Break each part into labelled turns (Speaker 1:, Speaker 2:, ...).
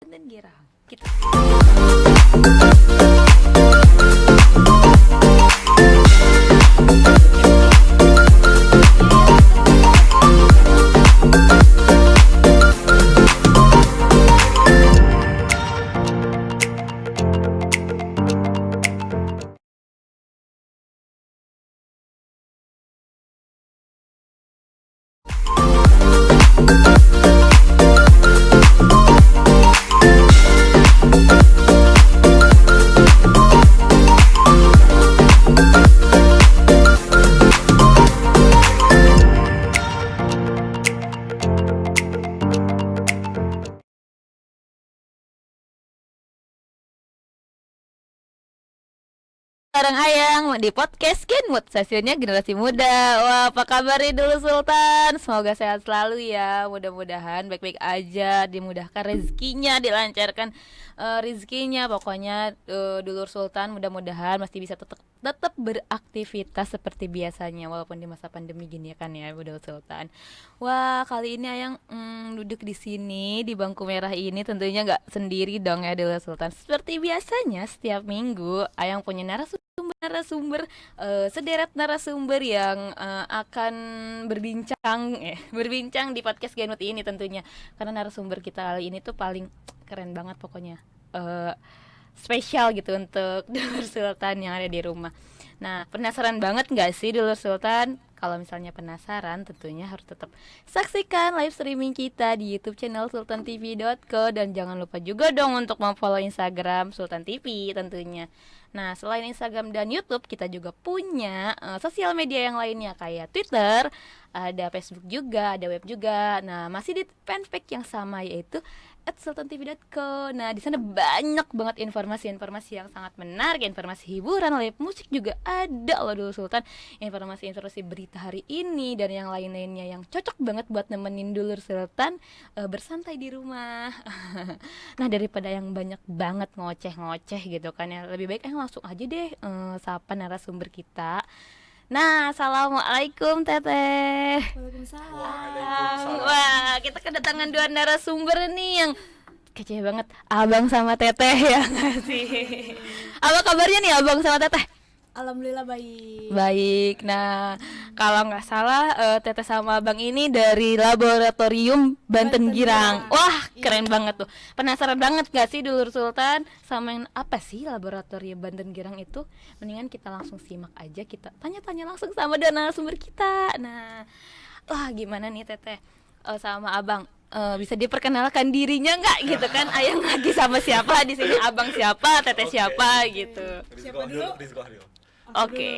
Speaker 1: Banten Girang. Kita bareng Ayang di podcast Genwood, stasiunnya generasi muda. Wah, apa kabar nih dulu Sultan? Semoga sehat selalu ya. Mudah-mudahan baik-baik aja, dimudahkan rezekinya, dilancarkan rezekinya. Pokoknya dulur Sultan mudah-mudahan masih bisa tetap beraktivitas seperti biasanya walaupun di masa pandemi gini ya kan ya, dulur Sultan. Wah, kali ini Ayang duduk di sini di bangku merah ini tentunya nggak sendiri dong ya dulur Sultan. Seperti biasanya setiap minggu Ayang punya narasumber sederet narasumber yang akan berbincang di podcast Genwood ini tentunya, karena narasumber kita kali ini tuh paling keren banget pokoknya, spesial gitu untuk dulur Sultan yang ada di rumah. Nah, penasaran banget nggak sih dulur Sultan? Kalau misalnya penasaran, tentunya harus tetap saksikan live streaming kita di YouTube channel sultantv.co, dan jangan lupa juga dong untuk memfollow Instagram Sultan TV tentunya. Nah, selain Instagram dan YouTube, kita juga punya sosial media yang lainnya kayak Twitter, ada Facebook juga, ada web juga. Nah, masih di fanpage yang sama yaitu @sultantv.co. Nah, di sana banyak banget informasi-informasi yang sangat menarik, informasi hiburan, live musik juga ada loh dulu Sultan. Informasi-informasi berita hari ini dan yang lain-lainnya yang cocok banget buat nemenin dulur Sultan bersantai di rumah. Nah, daripada yang banyak banget ngoceh-ngoceh gitu kan ya, lebih baik langsung aja deh sapa narasumber kita. Nah, assalamualaikum Teteh.
Speaker 2: Waalaikumsalam.
Speaker 1: Wah, kita kedatangan dua narasumber nih yang kece banget, Abang sama Teteh ya nggak sih? Apa kabarnya nih Abang sama Teteh?
Speaker 2: Alhamdulillah baik.
Speaker 1: Baik. Nah, kalau nggak salah Teteh sama Abang ini dari Laboratorium Banten Girang. Wah, keren banget tuh. Penasaran banget gak sih dulur Sultan sama yang apa sih Laboratorium Banten Girang itu? Mendingan kita langsung simak aja, kita tanya-tanya langsung sama narasumber kita. Nah, wah gimana nih Teteh sama Abang? Bisa diperkenalkan dirinya nggak gitu kan? Ayang lagi sama siapa di sini? Abang siapa? Teteh siapa gitu?
Speaker 2: Siapa dulu?
Speaker 1: Oke.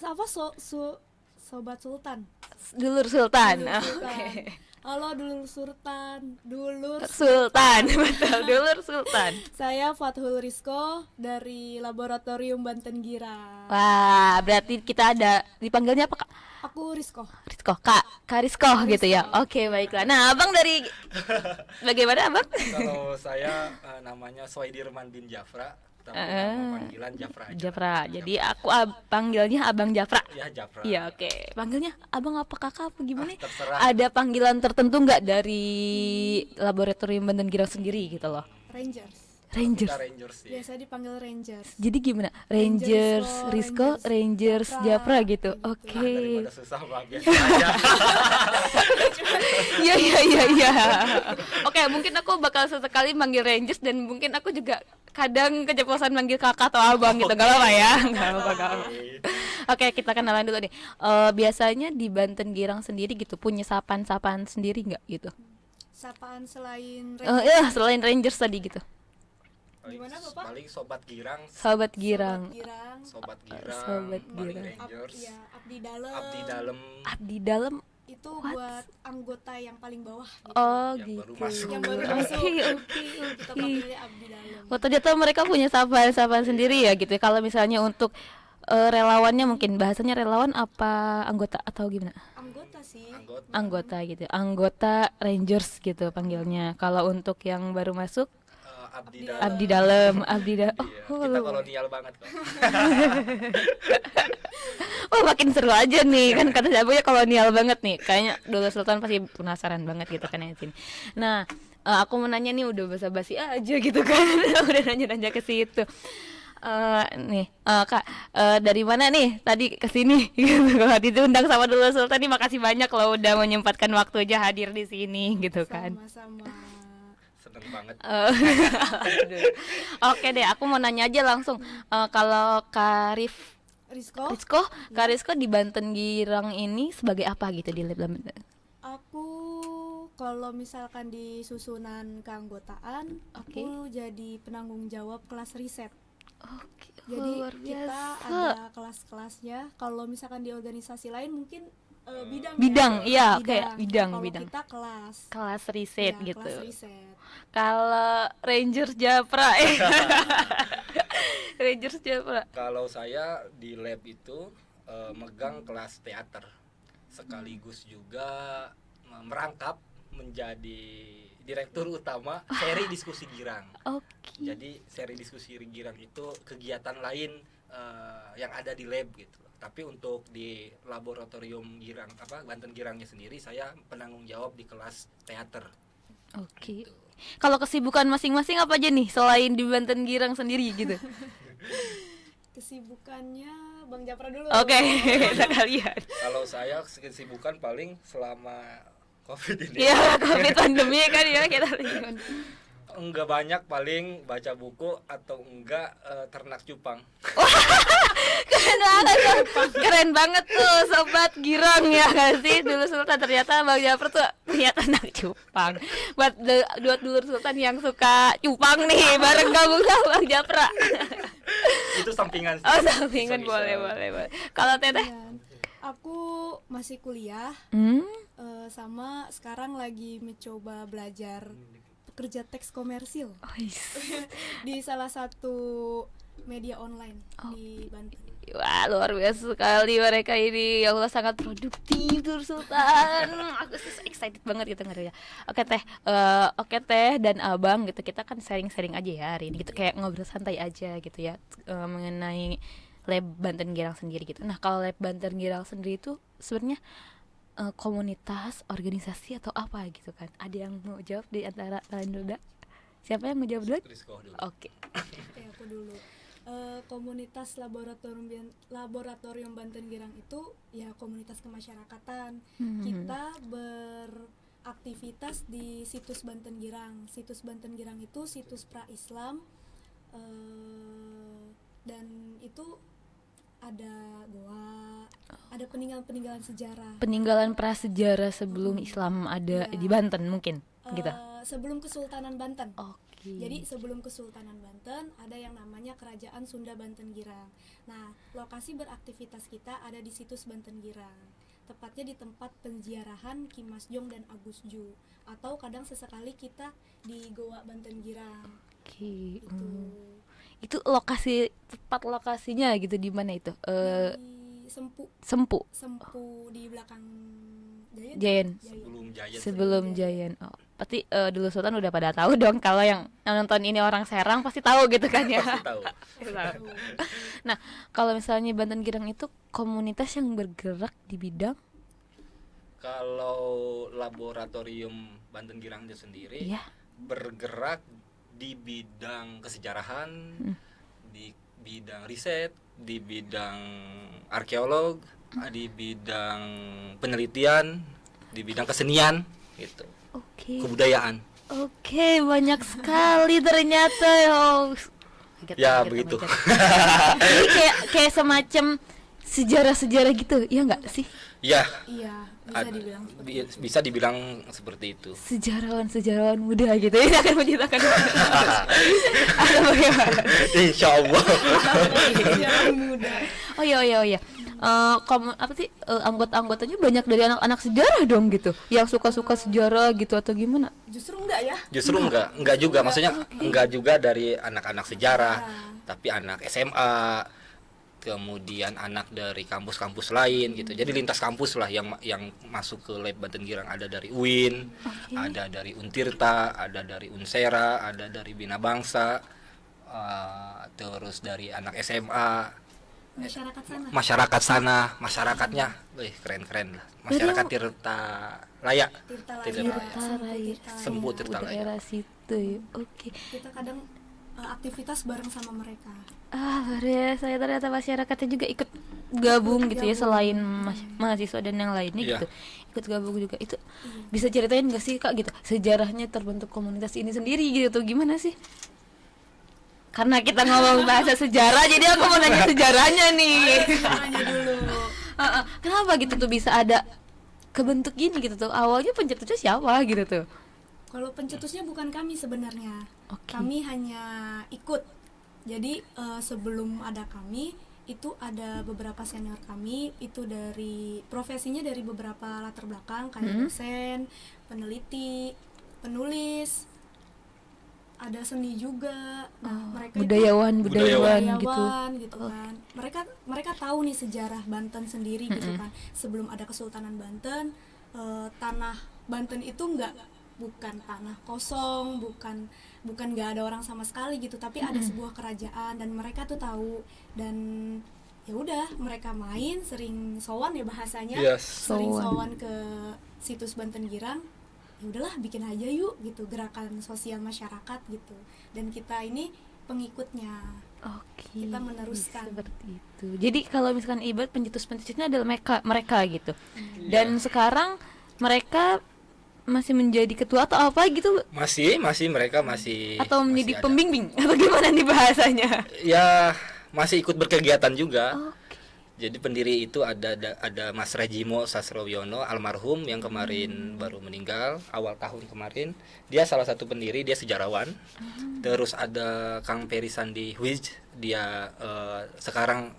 Speaker 2: Apa Sobat Sultan?
Speaker 1: Dulur Sultan.
Speaker 2: Dulur Sultan.
Speaker 1: Oke.
Speaker 2: Halo Dulur Sultan.
Speaker 1: Sultan, betul, Dulur Sultan.
Speaker 2: Saya Fathul Rizko dari Laboratorium Banten Girang.
Speaker 1: Wah, berarti kita ada dipanggilnya apa Kak?
Speaker 2: Aku Rizko.
Speaker 1: Rizko, Kak Rizko gitu ya. Oke, baiklah. Nah, Abang dari bagaimana Abang?
Speaker 3: Kalau saya namanya Soidirman bin Jafra, tapi nama panggilan Jafra aja.
Speaker 1: Jafra. Jadi aku panggilnya Abang Jafra.
Speaker 3: Ya, Jafra.
Speaker 1: Iya, oke. Panggilnya Abang apa Kakak apa gimana?
Speaker 3: Terserah.
Speaker 1: Ada panggilan tertentu nggak dari Laboratorium Banten Girang sendiri gitu loh?
Speaker 2: Rangers.
Speaker 3: Kita Rangers sih.
Speaker 2: Biasa dipanggil Rangers.
Speaker 1: Jadi gimana? Rangers Rizko, Rangers Jafra gitu. Oke.
Speaker 3: Daripada susah mah biasa aja.
Speaker 1: Iya. Oke, mungkin aku bakal sesekali manggil Rangers dan mungkin aku juga kadang keceplosan manggil kakak atau abang gitu. Gak apa-apa ya. Gak apa-apa. Oke, kita kenalan dulu nih. Biasanya di Banten Girang sendiri gitu punya sapaan-sapaan sendiri nggak gitu?
Speaker 2: Sapaan selain
Speaker 1: Selain Rangers tadi gitu.
Speaker 2: Gimana, Bapak?
Speaker 3: Paling Sobat Girang.
Speaker 1: Sobat Girang.
Speaker 3: Sobat Girang.
Speaker 1: Paling
Speaker 3: Rangers.
Speaker 2: Abdi Dalem.
Speaker 1: Abdi Dalem
Speaker 2: Itu buat anggota yang paling bawah gitu.
Speaker 1: Oh
Speaker 3: Yang
Speaker 1: gitu.
Speaker 3: baru masuk.
Speaker 2: Yang baru masuk. Kita panggilnya Abdi Dalem.
Speaker 1: Oh, ternyata mereka punya sapaan-sapaan sendiri ya gitu. Kalau misalnya untuk relawannya, mungkin bahasanya relawan apa anggota atau gimana?
Speaker 2: Anggota sih.
Speaker 1: Anggota gitu. Anggota Rangers gitu panggilnya. Kalau untuk yang baru masuk
Speaker 3: Abdi Dalem.
Speaker 1: Abdi Dalem.
Speaker 3: Iya, kita kolonial banget kok.
Speaker 1: Oh, makin seru aja nih kan, kata Jabonya kolonial banget nih. Kayaknya dulu Sultan pasti penasaran banget gitu kan yang sini. Nah, aku mau nanya nih, udah basa-basi aja gitu kan. Udah nanya-nanya ke situ. Nih, Kak, dari mana nih tadi ke sini? Gitu. Kalau diundang sama Dulur Sultan nih, makasih banyak loh udah menyempatkan waktu aja hadir di sini gitu kan.
Speaker 2: Sama-sama.
Speaker 3: Seneng banget.
Speaker 1: Aduh. Oke deh, aku mau nanya aja langsung. Kalau Kak Rizko, Kak Rizko di Banten Girang ini sebagai apa gitu di Lab Banten?
Speaker 2: Aku kalau misalkan di susunan keanggotaan,
Speaker 1: Oke.
Speaker 2: aku jadi penanggung jawab kelas riset.
Speaker 1: Oke,
Speaker 2: Jadi
Speaker 1: luar
Speaker 2: kita
Speaker 1: biasa.
Speaker 2: ada kelas-kelasnya. Kalau misalkan di organisasi lain mungkin bidang
Speaker 1: Bidang,
Speaker 2: ya.
Speaker 1: iya, kayak bidang,
Speaker 2: Kalau
Speaker 1: bidang.
Speaker 2: kita kelas.
Speaker 1: Kelas riset
Speaker 2: Ya,
Speaker 1: gitu.
Speaker 2: kelas riset.
Speaker 1: Kalau Rangers Japra, Rangers Japra.
Speaker 3: Kalau saya di lab itu megang kelas teater, sekaligus juga merangkap menjadi direktur utama seri diskusi Girang.
Speaker 1: Oke.
Speaker 3: Jadi seri diskusi Girang itu kegiatan lain yang ada di lab gitu. Tapi untuk di laboratorium Girang Banten Girangnya sendiri, saya penanggung jawab di kelas teater.
Speaker 1: Oke. Kalau kesibukan masing-masing apa aja nih selain di Banten Girang sendiri gitu?
Speaker 2: Kesibukannya Bang Japra dulu.
Speaker 1: Oke, kita kalian.
Speaker 3: Kalau saya kesibukan paling selama COVID ini
Speaker 1: Iya, COVID pandemi kan ya kita lagi.
Speaker 3: enggak banyak, paling baca buku atau enggak ternak cupang.
Speaker 1: Keren banget tuh. Keren banget tuh sobat Girang ya gak sih? Dulur Sultan, ternyata Bang Japra tuh punya ternak cupang. Buat Dulur Sultan yang suka cupang nih, bareng gabung sama Bang Japra.
Speaker 3: Itu sampingan sih.
Speaker 1: Oh, sampingan,
Speaker 3: Bisa-bisa.
Speaker 1: boleh. Kalau Teteh?
Speaker 2: Iya. Aku masih kuliah, sama sekarang lagi mencoba belajar pekerja teks komersil di salah satu media online di Banten.
Speaker 1: Wah, luar biasa sekali mereka ini. Ya Allah, sangat produktif Dulur Sultan. Aku sih excited banget gitu ngeri ya. Oke Teh dan Abang gitu. Kita kan sharing-sharing aja ya hari ini gitu, kayak ngobrol santai aja gitu ya, mengenai Lab Banten Girang sendiri gitu. Nah, kalau Lab Banten Girang sendiri itu sebenarnya komunitas, organisasi atau apa gitu kan? Ada yang mau jawab di antara kalian dulu? Siapa yang mau jawab dulu?
Speaker 3: Rizko dulu.
Speaker 1: Oke.
Speaker 2: Oke, aku dulu. Komunitas laboratorium Banten Girang itu ya komunitas kemasyarakatan. Kita beraktivitas di situs Banten Girang. Situs Banten Girang itu situs pra-Islam, dan itu ada goa, ada peninggalan sejarah.
Speaker 1: Peninggalan prasejarah sebelum Islam ada di Banten mungkin gitu.
Speaker 2: Sebelum Kesultanan Banten.
Speaker 1: Oke.
Speaker 2: Jadi sebelum Kesultanan Banten ada yang namanya Kerajaan Sunda Banten Girang. Nah, lokasi beraktivitas kita ada di situs Banten Girang. Tepatnya di tempat penziarahan Ki Mas Jong dan Agus Ju. Atau kadang sesekali kita di Goa Banten Girang.
Speaker 1: Oke.
Speaker 2: Gitu.
Speaker 1: Itu tepat lokasinya gitu di mana itu?
Speaker 2: Di
Speaker 1: Sempu.
Speaker 2: Sempu di belakang Jayan.
Speaker 1: Jayan. Sebelum Jayan. Oh, pasti dulu Sultan udah pada tahu dong, kalau yang nonton ini orang Serang pasti tahu gitu kan ya.
Speaker 3: Pasti tahu.
Speaker 1: Nah, kalau misalnya Banten Girang itu komunitas yang bergerak di bidang,
Speaker 3: Kalau laboratorium Banten Girang itu sendiri
Speaker 1: iya,
Speaker 3: bergerak di bidang kesejarahan, di bidang riset, di bidang arkeolog, di bidang penelitian, di bidang kesenian gitu.
Speaker 1: oke.
Speaker 3: Kebudayaan.
Speaker 1: Oke, banyak sekali ternyata.
Speaker 3: Ya, begitu.
Speaker 1: Ini kayak semacam sejarah-sejarah gitu, ya nggak sih?
Speaker 3: Ya,
Speaker 2: Iya, bisa dibilang seperti itu.
Speaker 3: bisa dibilang seperti itu.
Speaker 1: Sejarawan muda gitu ya, akan menciptakan atau bagaimana?
Speaker 3: Insya Allah.
Speaker 2: Sejarah muda.
Speaker 1: Oh iya. Anggota-anggotanya banyak dari anak-anak sejarah dong gitu, yang suka-suka sejarah gitu atau gimana?
Speaker 2: Justru enggak ya?
Speaker 3: Justru enggak juga, maksudnya enggak juga dari anak-anak sejarah, tapi anak SMA, kemudian anak dari kampus-kampus lain gitu. Jadi lintas kampus lah yang masuk ke Lab Banten Girang, ada dari UIN, ada dari Untirta, ada dari Unsera, ada dari Bina Bangsa, terus dari anak SMA masyarakat sana, masyarakatnya, keren lah. Masyarakat Tirta Raya, Sempu Tirta Raya.
Speaker 1: Daerah situ ya. Oke.
Speaker 2: Kita kadang aktivitas bareng sama mereka.
Speaker 1: Luar biasa ya, ternyata masyarakatnya juga ikut gabung gitu ya, selain mahasiswa dan yang lainnya gitu ikut gabung juga. Itu bisa ceritain nggak sih Kak gitu sejarahnya terbentuk komunitas ini sendiri gitu, gimana sih? Karena kita ngomong bahasa sejarah, jadi aku mau nanya sejarahnya nih.
Speaker 2: Sejarahnya dulu.
Speaker 1: Kenapa gitu tuh bisa ada kebentuk gini gitu tuh? Awalnya pencetusnya siapa gitu tuh?
Speaker 2: Kalau pencetusnya bukan kami sebenarnya.
Speaker 1: Oke.
Speaker 2: Kami hanya ikut. Jadi sebelum ada kami, itu ada beberapa senior kami, itu dari profesinya dari beberapa latar belakang kayak dosen, peneliti, penulis, ada seni juga. Nah, mereka
Speaker 1: budayawan gitu.
Speaker 2: gitu kan. Mereka tahu nih sejarah Banten sendiri gitu kan. Sebelum ada Kesultanan Banten, tanah Banten itu bukan tanah kosong, bukan nggak ada orang sama sekali gitu, tapi ada sebuah kerajaan dan mereka tuh tahu. Dan ya udah, mereka main sering sowan ya bahasanya, sering sowan ke situs Banten Girang. Ya udahlah, bikin aja yuk gitu, gerakan sosial masyarakat gitu, dan kita ini pengikutnya.
Speaker 1: Oke,
Speaker 2: kita meneruskan
Speaker 1: seperti itu. Jadi kalau misalkan ibarat pencetusnya adalah mereka gitu. Dan sekarang mereka masih menjadi ketua atau apa gitu?
Speaker 3: Masih mereka masih
Speaker 1: atau menjadi
Speaker 3: masih
Speaker 1: pembimbing atau gimana nih bahasanya?
Speaker 3: Ya, masih ikut berkegiatan juga. Jadi pendiri itu ada Mas Rejimo Sasrowiono almarhum yang kemarin baru meninggal awal tahun kemarin. Dia salah satu pendiri, dia sejarawan. Terus ada Kang Peri Sandi Huij, dia sekarang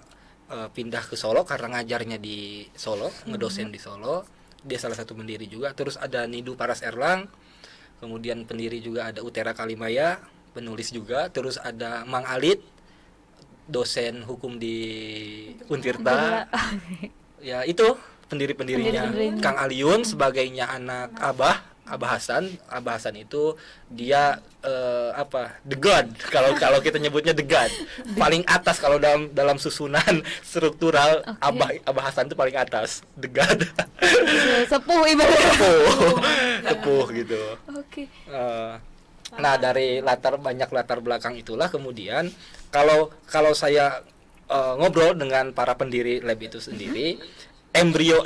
Speaker 3: pindah ke Solo karena ngajarnya di Solo, ngedosen di Solo. Dia salah satu pendiri juga. Terus ada Nidu Paras Erlang. Kemudian pendiri juga ada Utera Kalimaya, penulis juga. Terus ada Mang Alit, dosen hukum di Untirta. Ya itu pendiri-pendirinya. Kang Aliun sebagainya anak Abah Hasan. Abah Hasan itu dia the god, kalau kita nyebutnya the god. Paling atas kalau dalam susunan struktural. Abah Hasan itu paling atas, the god.
Speaker 1: Sepuh ibaratnya.
Speaker 3: Sepuh gitu.
Speaker 1: Oke.
Speaker 3: Nah, dari banyak latar belakang itulah kemudian kalau saya ngobrol dengan para pendiri lab itu sendiri, embrio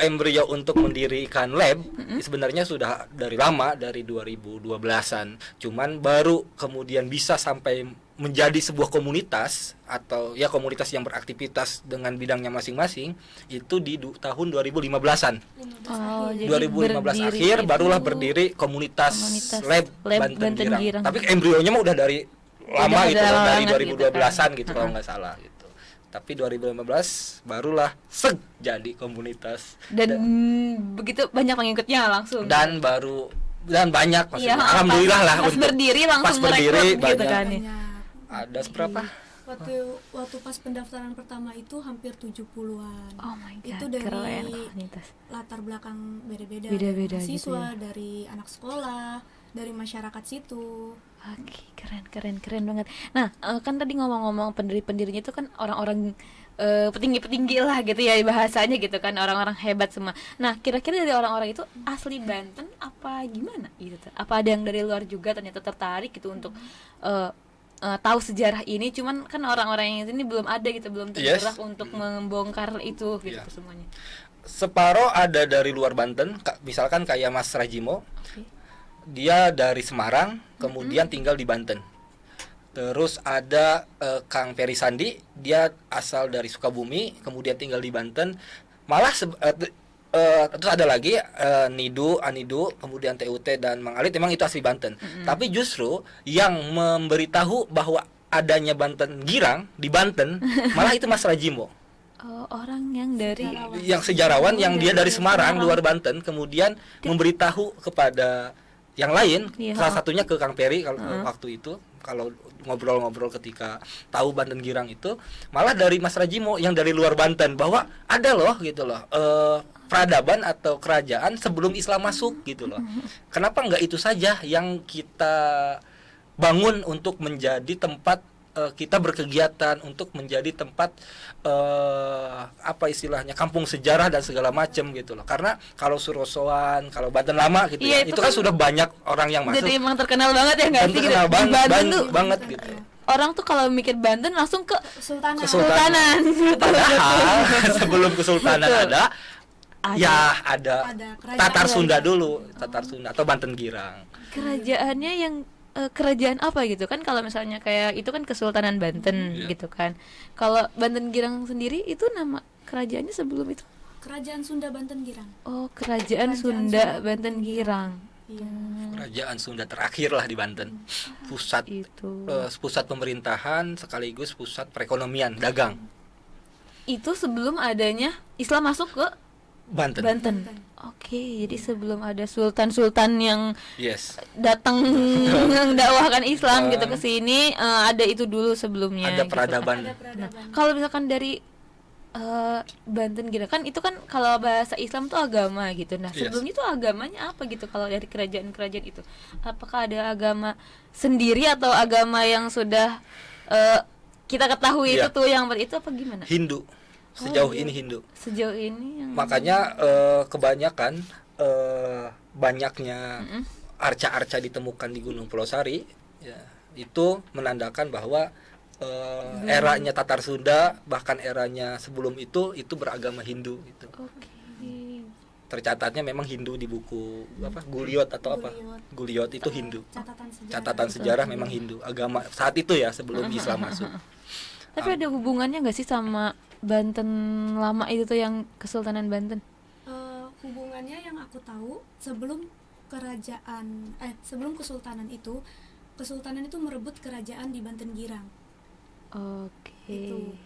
Speaker 3: untuk mendirikan lab sebenarnya sudah dari lama, dari 2012-an. Cuman baru kemudian bisa sampai menjadi sebuah komunitas atau ya komunitas yang beraktivitas dengan bidangnya masing-masing itu di tahun 2015-an. 2015 akhir barulah berdiri komunitas lab Banten Girang. Tapi embrionya mah udah dari lama gitu, dari 2012-an gitu kalau nggak salah gitu. Tapi 2015 barulah jadi komunitas.
Speaker 1: Dan begitu banyak pengikutnya langsung.
Speaker 3: Dan banyak maksudnya. Alhamdulillah lah
Speaker 1: pas berdiri langsung
Speaker 3: berdiri
Speaker 1: gitu kan.
Speaker 3: Ada berapa?
Speaker 2: Waktu pas pendaftaran pertama itu hampir 70-an.
Speaker 1: Oh my god.
Speaker 2: Itu dari
Speaker 1: keren,
Speaker 2: latar belakang beda-beda.
Speaker 1: gitu
Speaker 2: Mahasiswa,
Speaker 1: ya?
Speaker 2: Dari anak sekolah, dari masyarakat situ.
Speaker 1: Oke, keren banget. Nah, kan tadi ngomong-ngomong pendiri-pendirinya itu kan orang-orang petinggi-petinggi lah gitu ya bahasanya gitu kan, orang-orang hebat semua. Nah, kira-kira dari orang-orang itu asli Banten apa gimana gitu? Apa ada yang dari luar juga ternyata tertarik gitu untuk tahu sejarah ini, cuman kan orang-orang yang ini belum ada gitu, belum tergerak untuk membongkar itu gitu semuanya.
Speaker 3: Separoh ada dari luar Banten, misalkan kayak Mas Rajimo. Dia dari Semarang, kemudian tinggal di Banten. Terus ada Kang Peri Sandi, dia asal dari Sukabumi, kemudian tinggal di Banten. Malah terus ada lagi Anidu, kemudian TUT dan Mang Alit, memang itu asli Banten. Tapi justru yang memberitahu bahwa adanya Banten Girang di Banten malah itu Mas Rajimo.
Speaker 1: Orang yang dari
Speaker 3: sejarawan yang dia dari Semarang, luar Banten, kemudian memberitahu kepada yang lain, salah satunya ke Kang Peri waktu itu, kalau ngobrol-ngobrol ketika tahu Banten Girang itu, malah dari Mas Rajimo yang dari luar Banten, bahwa ada loh gitu loh peradaban atau kerajaan sebelum Islam masuk gitu loh. Kenapa enggak itu saja yang kita bangun untuk menjadi tempat kita berkegiatan untuk menjadi tempat apa istilahnya kampung sejarah dan segala macam gitu loh. Karena kalau Surosoan, kalau Banten Lama gitu
Speaker 1: Iya,
Speaker 3: ya,
Speaker 1: itu
Speaker 3: itu kan
Speaker 1: kan
Speaker 3: sudah banyak orang yang masuk
Speaker 1: Jadi emang terkenal banget ya nggak
Speaker 3: dan
Speaker 1: sih gitu.
Speaker 3: terkenal
Speaker 1: Di Banten tuh
Speaker 3: banget gitu.
Speaker 1: orang tuh kalau mikir Banten langsung ke
Speaker 2: Kesultanan.
Speaker 3: Kesultanan. Padahal sebelum Kesultanan
Speaker 1: Betul.
Speaker 3: ada
Speaker 1: Ada.
Speaker 3: ya ada
Speaker 2: Ada kerajaan.
Speaker 3: Tatar Sunda dulu, Tatar Sunda atau Banten Girang.
Speaker 1: Kerajaannya yang kerajaan apa gitu kan, kalau misalnya kayak itu kan Kesultanan Banten
Speaker 3: Iya.
Speaker 1: gitu kan. Kalau Banten Girang sendiri itu nama kerajaannya sebelum itu.
Speaker 2: Kerajaan Sunda Banten Girang.
Speaker 1: Oh, Kerajaan
Speaker 2: Kerajaan
Speaker 1: Sunda
Speaker 2: Sunda
Speaker 1: Banten Girang.
Speaker 2: Iya.
Speaker 3: Kerajaan Sunda terakhir lah di Banten. Pusat
Speaker 1: Itu.
Speaker 3: pusat pemerintahan sekaligus pusat perekonomian dagang
Speaker 1: Itu sebelum adanya Islam masuk ke
Speaker 3: Banten.
Speaker 1: Banten. Oke, jadi sebelum ada sultan-sultan yang
Speaker 3: Yes.
Speaker 1: datang mendakwahkan Islam gitu ke sini, ada itu dulu sebelumnya.
Speaker 3: Ada
Speaker 1: gitu
Speaker 3: peradaban.
Speaker 2: Ada
Speaker 1: Nah,
Speaker 2: peradaban.
Speaker 1: kalau misalkan dari Banten gitu kan, itu kan kalau bahasa Islam tuh agama gitu. Nah,
Speaker 3: Yes.
Speaker 1: sebelumnya tuh agamanya apa gitu kalau dari kerajaan-kerajaan itu? Apakah ada agama sendiri atau agama yang sudah kita ketahui
Speaker 3: Iya.
Speaker 1: itu tuh yang itu apa gimana?
Speaker 3: Hindu. Sejauh
Speaker 1: iya.
Speaker 3: ini Hindu.
Speaker 1: Sejauh ini yang
Speaker 3: Makanya kebanyakan banyaknya arca-arca ditemukan di Gunung Pulosari ya, itu menandakan bahwa eranya Tatar Sunda bahkan eranya sebelum itu beragama Hindu gitu.
Speaker 1: Oke.
Speaker 3: Tercatatnya memang Hindu di buku apa Guliot atau apa? Guliot itu Hindu.
Speaker 2: Catatan sejarah.
Speaker 3: Catatan sejarah memang Hindu. Agama saat itu ya sebelum Islam masuk.
Speaker 1: Tapi ada hubungannya nggak sih sama Banten Lama itu tuh yang Kesultanan Banten?
Speaker 2: Hubungannya yang aku tahu sebelum sebelum kesultanan itu merebut kerajaan di Banten Girang.
Speaker 1: Oke.
Speaker 2: Itu.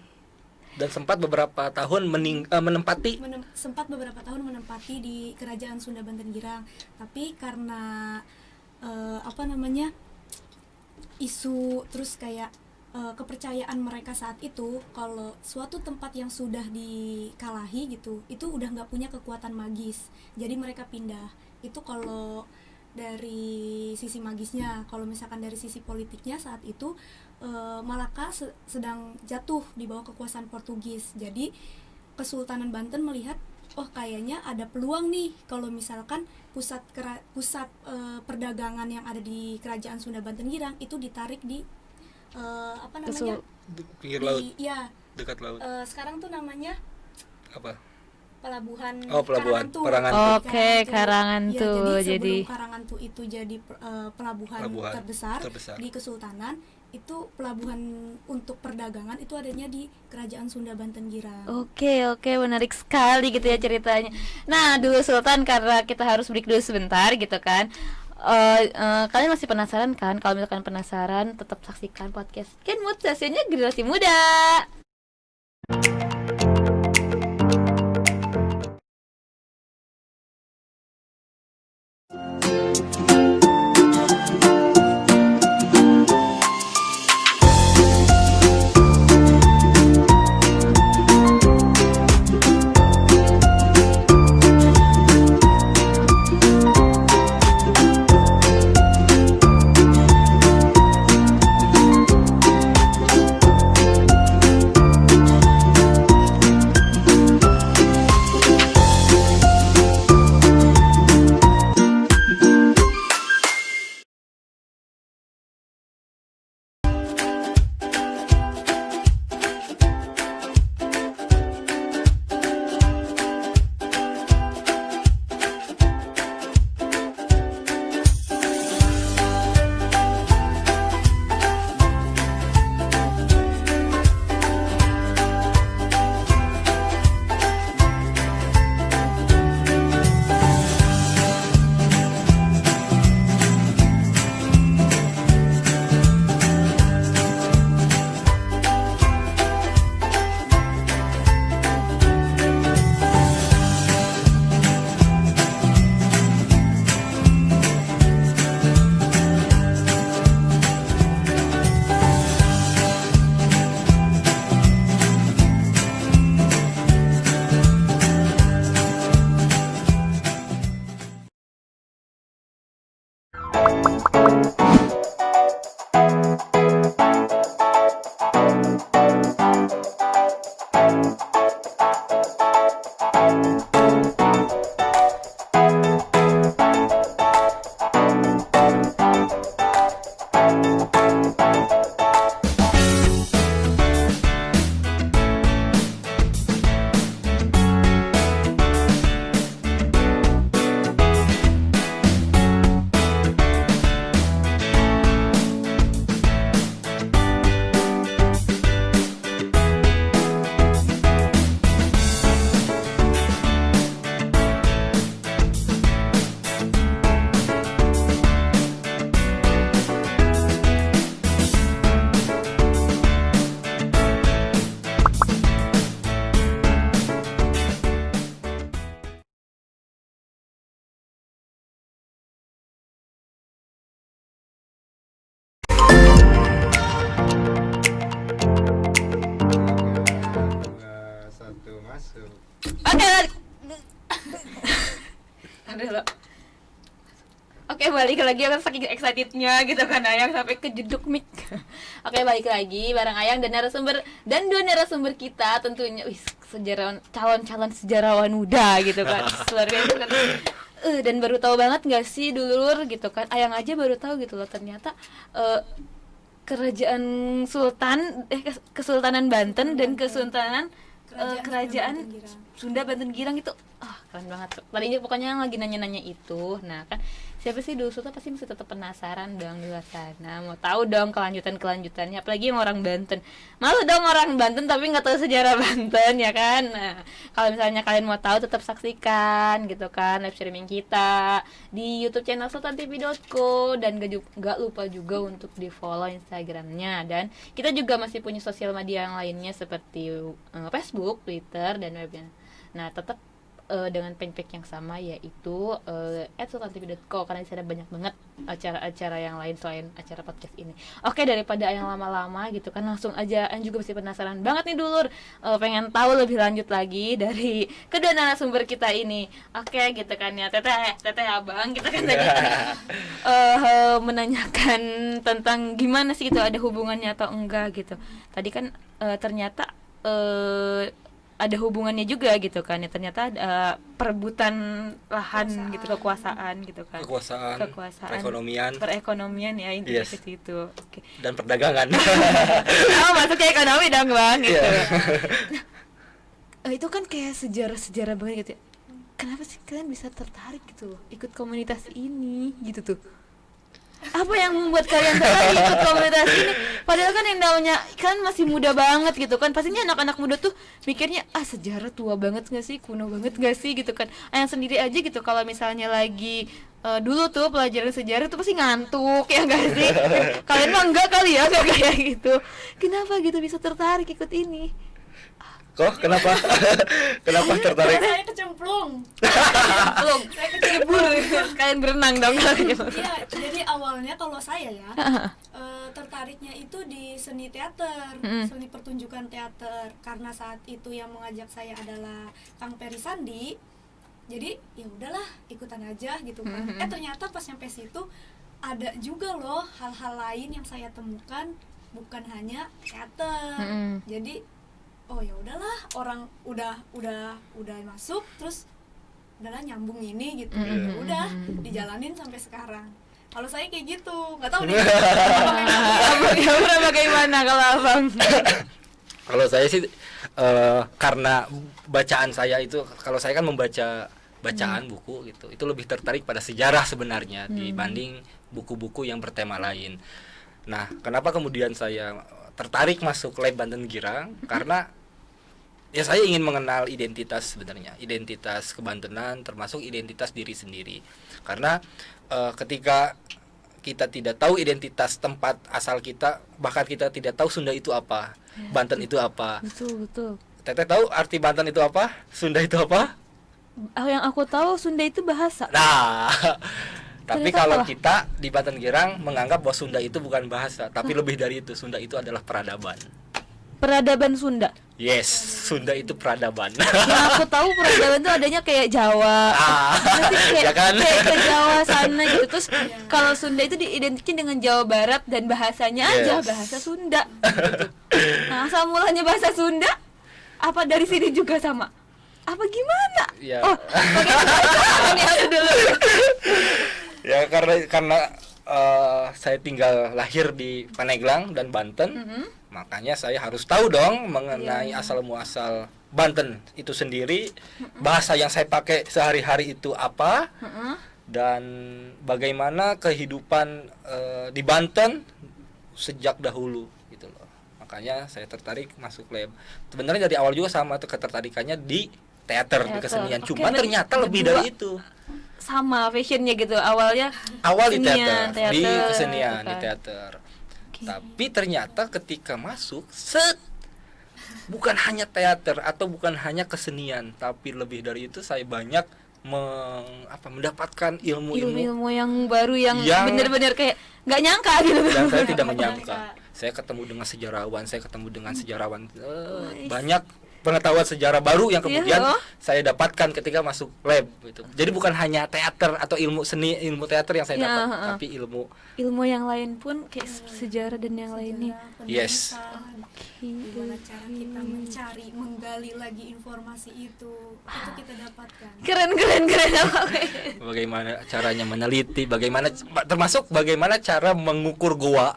Speaker 3: Dan sempat beberapa tahun menempati
Speaker 2: Sempat beberapa tahun menempati di kerajaan Sunda Banten Girang, tapi karena isu terus kayak kepercayaan mereka saat itu kalau suatu tempat yang sudah dikalahi gitu itu udah nggak punya kekuatan magis, jadi mereka pindah. Itu kalau dari sisi magisnya. Kalau misalkan dari sisi politiknya saat itu Malaka sedang jatuh di bawah kekuasaan Portugis, jadi Kesultanan Banten melihat oh kayaknya ada peluang nih kalau misalkan pusat perdagangan yang ada di kerajaan Sunda Banten Girang itu ditarik di
Speaker 3: pinggir laut,
Speaker 2: ya
Speaker 3: dekat laut.
Speaker 2: sekarang tuh namanya
Speaker 3: Apa?
Speaker 2: pelabuhan
Speaker 3: Karangantu.
Speaker 1: Oke, Karangantu.
Speaker 2: Ya, jadi
Speaker 1: Jadi
Speaker 2: sebelum Karangantu itu jadi pelabuhan terbesar di Kesultanan, itu pelabuhan untuk perdagangan itu adanya di kerajaan Sunda Banten Girang.
Speaker 1: Oke, menarik sekali gitu ya ceritanya. Nah, dulu Sultan, karena kita harus break dulu sebentar gitu kan. Kalian masih penasaran kan? Kalau misalkan penasaran, tetap saksikan podcast Kenmut, sesinya generasi muda. dulu. Oke, balik lagi, aku saking excitednya gitu kan Ayang sampai kejeduk mic. Oke, balik lagi bareng Ayang dan narasumber dan dua narasumber kita tentunya calon sejarawan muda gitu kan. Luar biasa kan. Dan baru tahu banget nggak sih dulur gitu kan, Ayang aja baru tahu gitu loh ternyata kerajaan Kesultanan Banten dan Kesultanan kerajaan Sunda Banten Girang itu keren banget tuh. Tadinya pokoknya lagi nanya-nanya itu. Nah kan siapa sih dulu tuh pasti masih tetap penasaran dong di luar sana, mau tahu dong kelanjutannya, apalagi yang orang Banten. Malu dong orang Banten tapi nggak tahu sejarah Banten ya kan. Nah kalau misalnya kalian mau tahu tetap saksikan gitu kan live streaming kita di YouTube channel sultantv.co, dan gak lupa juga untuk di follow Instagramnya, dan kita juga masih punya sosial media yang lainnya seperti Facebook, Twitter, dan webnya. Nah tetap dengan fanpage yang sama, yaitu @sultantv.co, karena di sana banyak banget acara-acara yang lain selain acara podcast ini. Oke, daripada yang lama-lama gitu kan, langsung aja. Yang juga masih penasaran banget nih dulur, pengen tahu lebih lanjut lagi dari kedua narasumber kita ini. Oke gitu kan ya, teteh abang kita kan tadi menanyakan tentang gimana sih gitu, ada hubungannya atau enggak gitu. Tadi kan ternyata ada hubungannya juga gitu kan ya, ternyata ada perebutan lahan gitu, kekuasaan gitu kan, kekuasaan perekonomian ya, intinya ke situ. Oke.
Speaker 3: Dan perdagangan.
Speaker 1: Masuk ke ekonomi dong bang gitu. Nah, itu kan kayak sejarah banget gitu ya. Kenapa sih kalian bisa tertarik gitu loh ikut komunitas ini gitu tuh? Apa yang membuat kalian tertarik ikut komunitas ini? Padahal kan yang namanya kan masih muda banget gitu kan. Pastinya anak-anak muda tuh mikirnya sejarah tua banget gak sih, kuno banget gak sih gitu kan. Yang sendiri aja gitu kalau misalnya lagi dulu tuh pelajaran sejarah tuh pasti ngantuk ya gak sih. Kalian mah enggak kali ya, gak kayak gitu. Kenapa gitu bisa tertarik ikut ini?
Speaker 3: Kok kenapa? Kenapa tertarik?
Speaker 2: Saya kecemplung.
Speaker 1: Saya kecebur. Kalian berenang dong.
Speaker 2: Iya, jadi awalnya kalau saya ya tertariknya itu di seni teater, seni pertunjukan teater, karena saat itu yang mengajak saya adalah Kang Peri Sandi. Jadi ya udahlah ikutan aja gitu kan. Ternyata pas nyampe situ ada juga loh hal-hal lain yang saya temukan, bukan hanya teater. Jadi oh ya udahlah, orang udah masuk, terus udahlah nyambung ini gitu. Ya udah dijalanin sampai sekarang. Kalau saya kayak gitu, nggak tahu nih.
Speaker 1: Abang bagaimana kalau abang?
Speaker 3: Kalau saya sih karena bacaan saya itu, kalau saya kan membaca bacaan buku gitu, itu lebih tertarik pada sejarah sebenarnya dibanding buku-buku yang bertema lain. Nah, kenapa kemudian saya tertarik masuk Lab Banten Girang? Karena ya saya ingin mengenal identitas sebenarnya, identitas kebantenan, termasuk identitas diri sendiri. Karena ketika kita tidak tahu identitas tempat asal kita, bahkan kita tidak tahu Sunda itu apa, Banten itu apa.
Speaker 1: Betul.
Speaker 3: Teteh tahu arti Banten itu apa? Sunda itu apa?
Speaker 1: Yang aku tahu Sunda itu bahasa.
Speaker 3: Nah, tapi
Speaker 1: Ternyata
Speaker 3: kalau
Speaker 1: apa?
Speaker 3: kita di Banten Girang menganggap bahwa Sunda itu bukan bahasa, tapi lebih dari itu, Sunda itu adalah peradaban.
Speaker 1: Peradaban Sunda.
Speaker 3: Yes, Sunda itu peradaban.
Speaker 1: Yang aku tahu peradaban itu adanya kayak Jawa. Nanti kayak,
Speaker 3: ya kan?
Speaker 1: kayak ke Jawa sana gitu. Terus kalau Sunda itu diidentikin dengan Jawa Barat dan bahasanya aja bahasa Sunda. Gitu. Nah, asal mulanya bahasa Sunda apa dari sini juga sama? Apa gimana?
Speaker 3: Ya.
Speaker 1: Oh, bagaimana? Aku dulu.
Speaker 3: Ya karena saya tinggal lahir di Paneglang dan Banten, makanya saya harus tahu dong mengenai asal muasal Banten itu sendiri, bahasa yang saya pakai sehari-hari itu apa, dan bagaimana kehidupan di Banten sejak dahulu gitu loh. Makanya saya tertarik masuk lab. Sebenarnya dari awal juga sama tuh ketertarikannya di teater, di kesenian.
Speaker 1: Oke,
Speaker 3: Cuma ternyata lebih dari itu.
Speaker 1: Sama fashionnya gitu, awal
Speaker 3: Di teater, di kesenian,
Speaker 1: gitu kan.
Speaker 3: di teater.
Speaker 1: Okay.
Speaker 3: Tapi ternyata ketika masuk, bukan hanya teater atau bukan hanya kesenian, tapi lebih dari itu saya banyak mendapatkan ilmu-ilmu
Speaker 1: yang baru yang benar-benar kayak nggak nyangka gitu.
Speaker 3: yang saya tidak menyangka. Saya ketemu dengan sejarawan, banyak pengetahuan sejarah baru yang kemudian
Speaker 1: Iya.
Speaker 3: saya dapatkan ketika masuk lab gitu. Jadi bukan hanya teater atau ilmu seni, ilmu teater yang saya
Speaker 1: Iya,
Speaker 3: dapat,
Speaker 1: heeh.
Speaker 3: tapi
Speaker 1: Ilmu yang lain pun kayak sejarah dan yang lainnya.
Speaker 2: Sejarah,
Speaker 3: Yes.
Speaker 2: pendidikan, gimana cara kita mencari, menggali lagi informasi itu kita dapatkan.
Speaker 1: Keren
Speaker 3: bagaimana caranya meneliti, bagaimana termasuk bagaimana cara mengukur gua.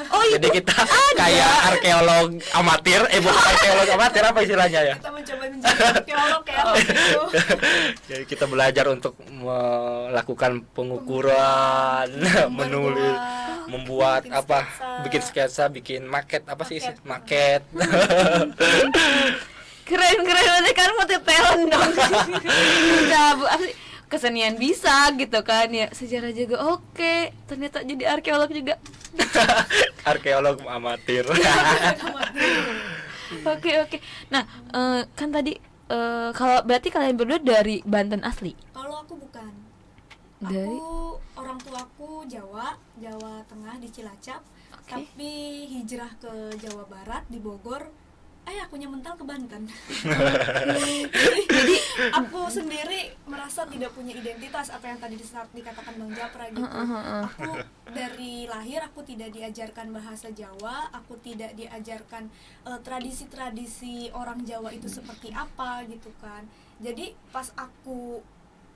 Speaker 1: Oh iya,
Speaker 3: Jadi kita kayak arkeolog amatir, bukan arkeolog amatir, apa istilahnya ya?
Speaker 2: Kita mencoba menjadi arkeolog ya gitu.
Speaker 3: Jadi kita belajar untuk melakukan pengukuran, menulis, membuat
Speaker 2: bikin
Speaker 3: apa,
Speaker 2: sketsa.
Speaker 3: bikin sketsa, bikin maket, apa sih
Speaker 2: Maket.
Speaker 3: maket.
Speaker 1: keren berarti kan multi talent dong. Bisa apa sih, kesenian bisa gitu kan ya, sejarah juga oke, ternyata jadi arkeolog juga.
Speaker 3: Arkeolog amatir.
Speaker 1: Oke. Nah, kan tadi kalau berarti kalian berdua dari Banten asli.
Speaker 2: Kalau aku bukan.
Speaker 1: Dari?
Speaker 2: Aku orang tuaku Jawa Tengah di Cilacap,
Speaker 1: Oke.
Speaker 2: tapi hijrah ke Jawa Barat di Bogor. Akunya mental ke Banten. Jadi aku sendiri merasa tidak punya identitas, apa yang tadi dikatakan Bang Japra gitu. Aku dari lahir aku tidak diajarkan bahasa Jawa, aku tidak diajarkan tradisi-tradisi orang Jawa itu seperti apa gitu kan. Jadi pas aku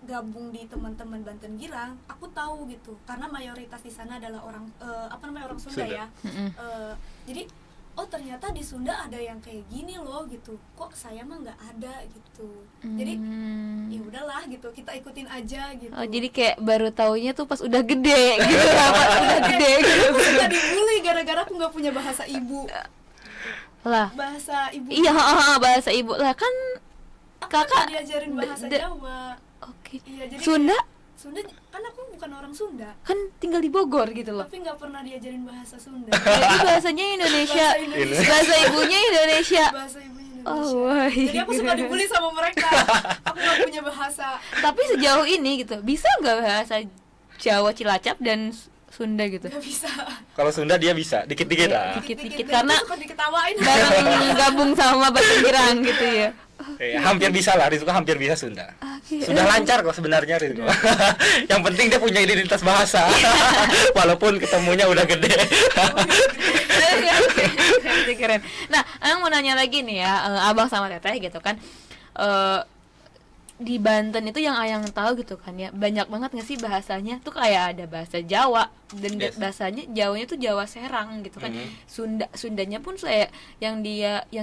Speaker 2: gabung di teman-teman Banten Girang, aku tahu gitu, karena mayoritas di sana adalah orang orang Sunda
Speaker 3: Sunda.
Speaker 2: ya. Jadi oh ternyata di Sunda ada yang kayak gini loh gitu, kok saya mah nggak ada gitu. Jadi ya udahlah gitu, kita ikutin aja gitu.
Speaker 1: Oh, jadi kayak baru taunya tuh pas udah gede gitu lah, pas udah gede gitu.
Speaker 2: Aku suka dibully gara-gara aku nggak punya bahasa ibu.
Speaker 1: Lah,
Speaker 2: Bahasa ibu
Speaker 1: iya, bahasa ibu lah kan.
Speaker 2: aku
Speaker 1: Kakak
Speaker 2: nggak diajarin bahasa Jawa.
Speaker 1: Oke.
Speaker 2: Iya, jadi
Speaker 1: Sunda
Speaker 2: Sunda kan aku bukan orang Sunda,
Speaker 1: kan tinggal di Bogor gitu loh.
Speaker 2: tapi nggak pernah diajarin bahasa Sunda.
Speaker 1: Jadi bahasanya Indonesia,
Speaker 2: Bahasa Indonesia.
Speaker 1: bahasa ibunya Indonesia.
Speaker 2: Bahasa ibunya Indonesia.
Speaker 1: Oh, wah.
Speaker 2: Jadi aku suka dibully sama mereka. Aku nggak punya bahasa.
Speaker 1: Tapi sejauh ini gitu, bisa nggak bahasa Jawa Cilacap dan Sunda gitu?
Speaker 2: Nggak bisa.
Speaker 3: Kalau Sunda dia bisa, dikit-dikit lah.
Speaker 1: Dikit-dikit,
Speaker 2: Dan
Speaker 1: karena
Speaker 2: itu suka diketawain.
Speaker 1: bareng gabung sama Banten Girang gitu ya.
Speaker 3: Hampir bisa lah, Rizko hampir bisa Sunda.
Speaker 1: Oke.
Speaker 3: Sudah lancar kok sebenarnya Rizko. Yang penting dia punya identitas bahasa. Walaupun ketemunya udah gede.
Speaker 1: Keren. Nah, Ang mau nanya lagi nih ya, Abang sama Teteh gitu kan. Di Banten itu yang Ayang tahu gitu kan ya, banyak banget nggak sih bahasanya tuh, kayak ada bahasa Jawa dan
Speaker 3: Yes.
Speaker 1: bahasanya Jawanya tuh Jawa Serang gitu kan. Sundanya pun saya yang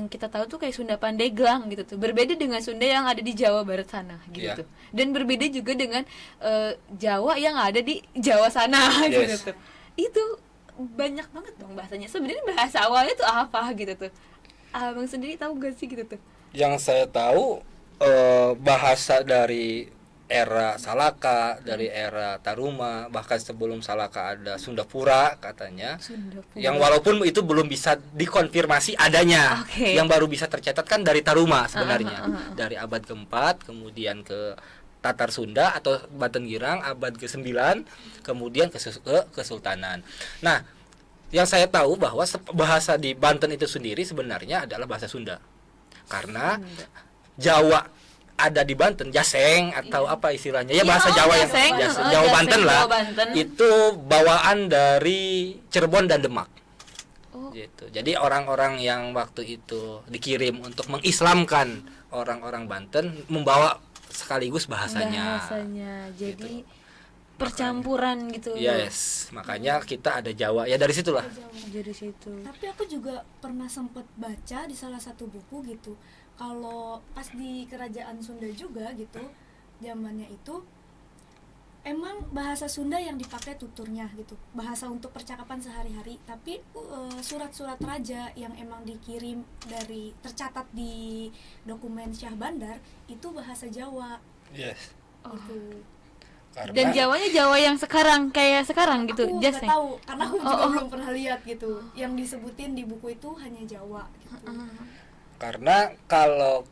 Speaker 1: kita tahu tuh kayak Sunda Pandeglang gitu tuh, berbeda dengan Sunda yang ada di Jawa Barat sana gitu
Speaker 3: Iya.
Speaker 1: tuh, dan berbeda juga dengan Jawa yang ada di Jawa sana gitu
Speaker 3: Yes.
Speaker 1: tuh. Itu banyak banget dong bahasanya. Sebenarnya bahasa awalnya tuh apa gitu tuh, Abang sendiri tahu gak sih gitu tuh?
Speaker 3: Yang saya tahu bahasa dari era Salaka, dari era Taruma, bahkan sebelum Salaka ada Sundapura katanya.
Speaker 1: Sundapura.
Speaker 3: Yang walaupun itu belum bisa dikonfirmasi adanya.
Speaker 1: Oke.
Speaker 3: Yang baru bisa tercatat kan dari Taruma sebenarnya. Dari abad ke-4 kemudian ke Tatar Sunda atau Banten Girang abad ke-9, kemudian ke Kesultanan. Nah, yang saya tahu bahwa bahasa di Banten itu sendiri sebenarnya adalah bahasa Sunda. Karena Jawa ada di Banten, Jaseng atau apa istilahnya ya,
Speaker 1: Iya,
Speaker 3: bahasa Jawa yang
Speaker 1: Jaseng,
Speaker 3: Jawa
Speaker 1: Jaseng,
Speaker 3: Banten lah.
Speaker 1: Jawa Banten.
Speaker 3: Itu bawaan dari Cirebon dan Demak.
Speaker 1: Oh.
Speaker 3: Gitu. Jadi orang-orang yang waktu itu dikirim untuk mengislamkan orang-orang Banten membawa sekaligus bahasanya.
Speaker 1: Jadi
Speaker 3: Gitu.
Speaker 1: percampuran gitu.
Speaker 3: Yes, makanya kita ada Jawa. Ya dari situlah.
Speaker 1: Dari situ.
Speaker 2: Tapi aku juga pernah sempat baca di salah satu buku gitu, kalau pas di kerajaan Sunda juga gitu, zamannya itu emang bahasa Sunda yang dipakai tuturnya gitu, bahasa untuk percakapan sehari-hari. Tapi surat-surat raja yang emang dikirim dari tercatat di dokumen Syah Bandar itu bahasa Jawa
Speaker 3: Yes.
Speaker 2: gitu.
Speaker 1: Dan Jawanya Jawa yang sekarang kayak sekarang gitu,
Speaker 2: Aku nggak
Speaker 1: Jaseng.
Speaker 2: tahu karena aku juga belum pernah lihat gitu. Yang disebutin di buku itu hanya Jawa gitu.
Speaker 3: Karena kalau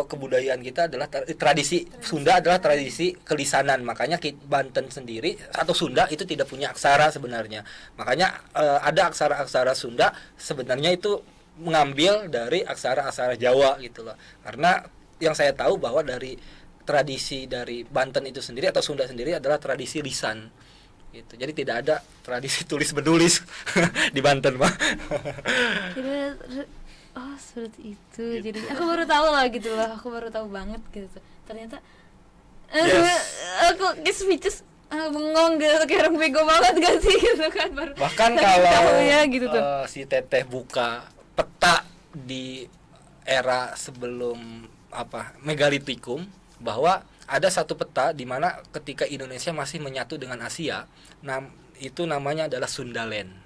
Speaker 3: kebudayaan kita adalah tradisi Sunda adalah tradisi kelisanan, makanya Banten sendiri atau Sunda itu tidak punya aksara sebenarnya. Makanya ada aksara-aksara Sunda sebenarnya itu mengambil dari aksara-aksara Jawa gitu loh. Karena yang saya tahu bahwa dari tradisi dari Banten itu sendiri atau Sunda sendiri adalah tradisi lisan gitu. Jadi tidak ada tradisi tulis menulis di Banten, Pak.
Speaker 1: Oh seperti itu. Jadi aku baru tahu lah gitu loh. Aku baru tahu banget gitu. Ternyata aku kayak speechless, bengong gitu, kayak orang bego banget gak sih gitu kan. Baru
Speaker 3: Bahkan
Speaker 1: tahu
Speaker 3: kalau
Speaker 1: ya gitu tuh.
Speaker 3: si Teteh buka peta di era sebelum megalitikum, bahwa ada satu peta di mana ketika Indonesia masih menyatu dengan Asia, itu namanya adalah Sundaland.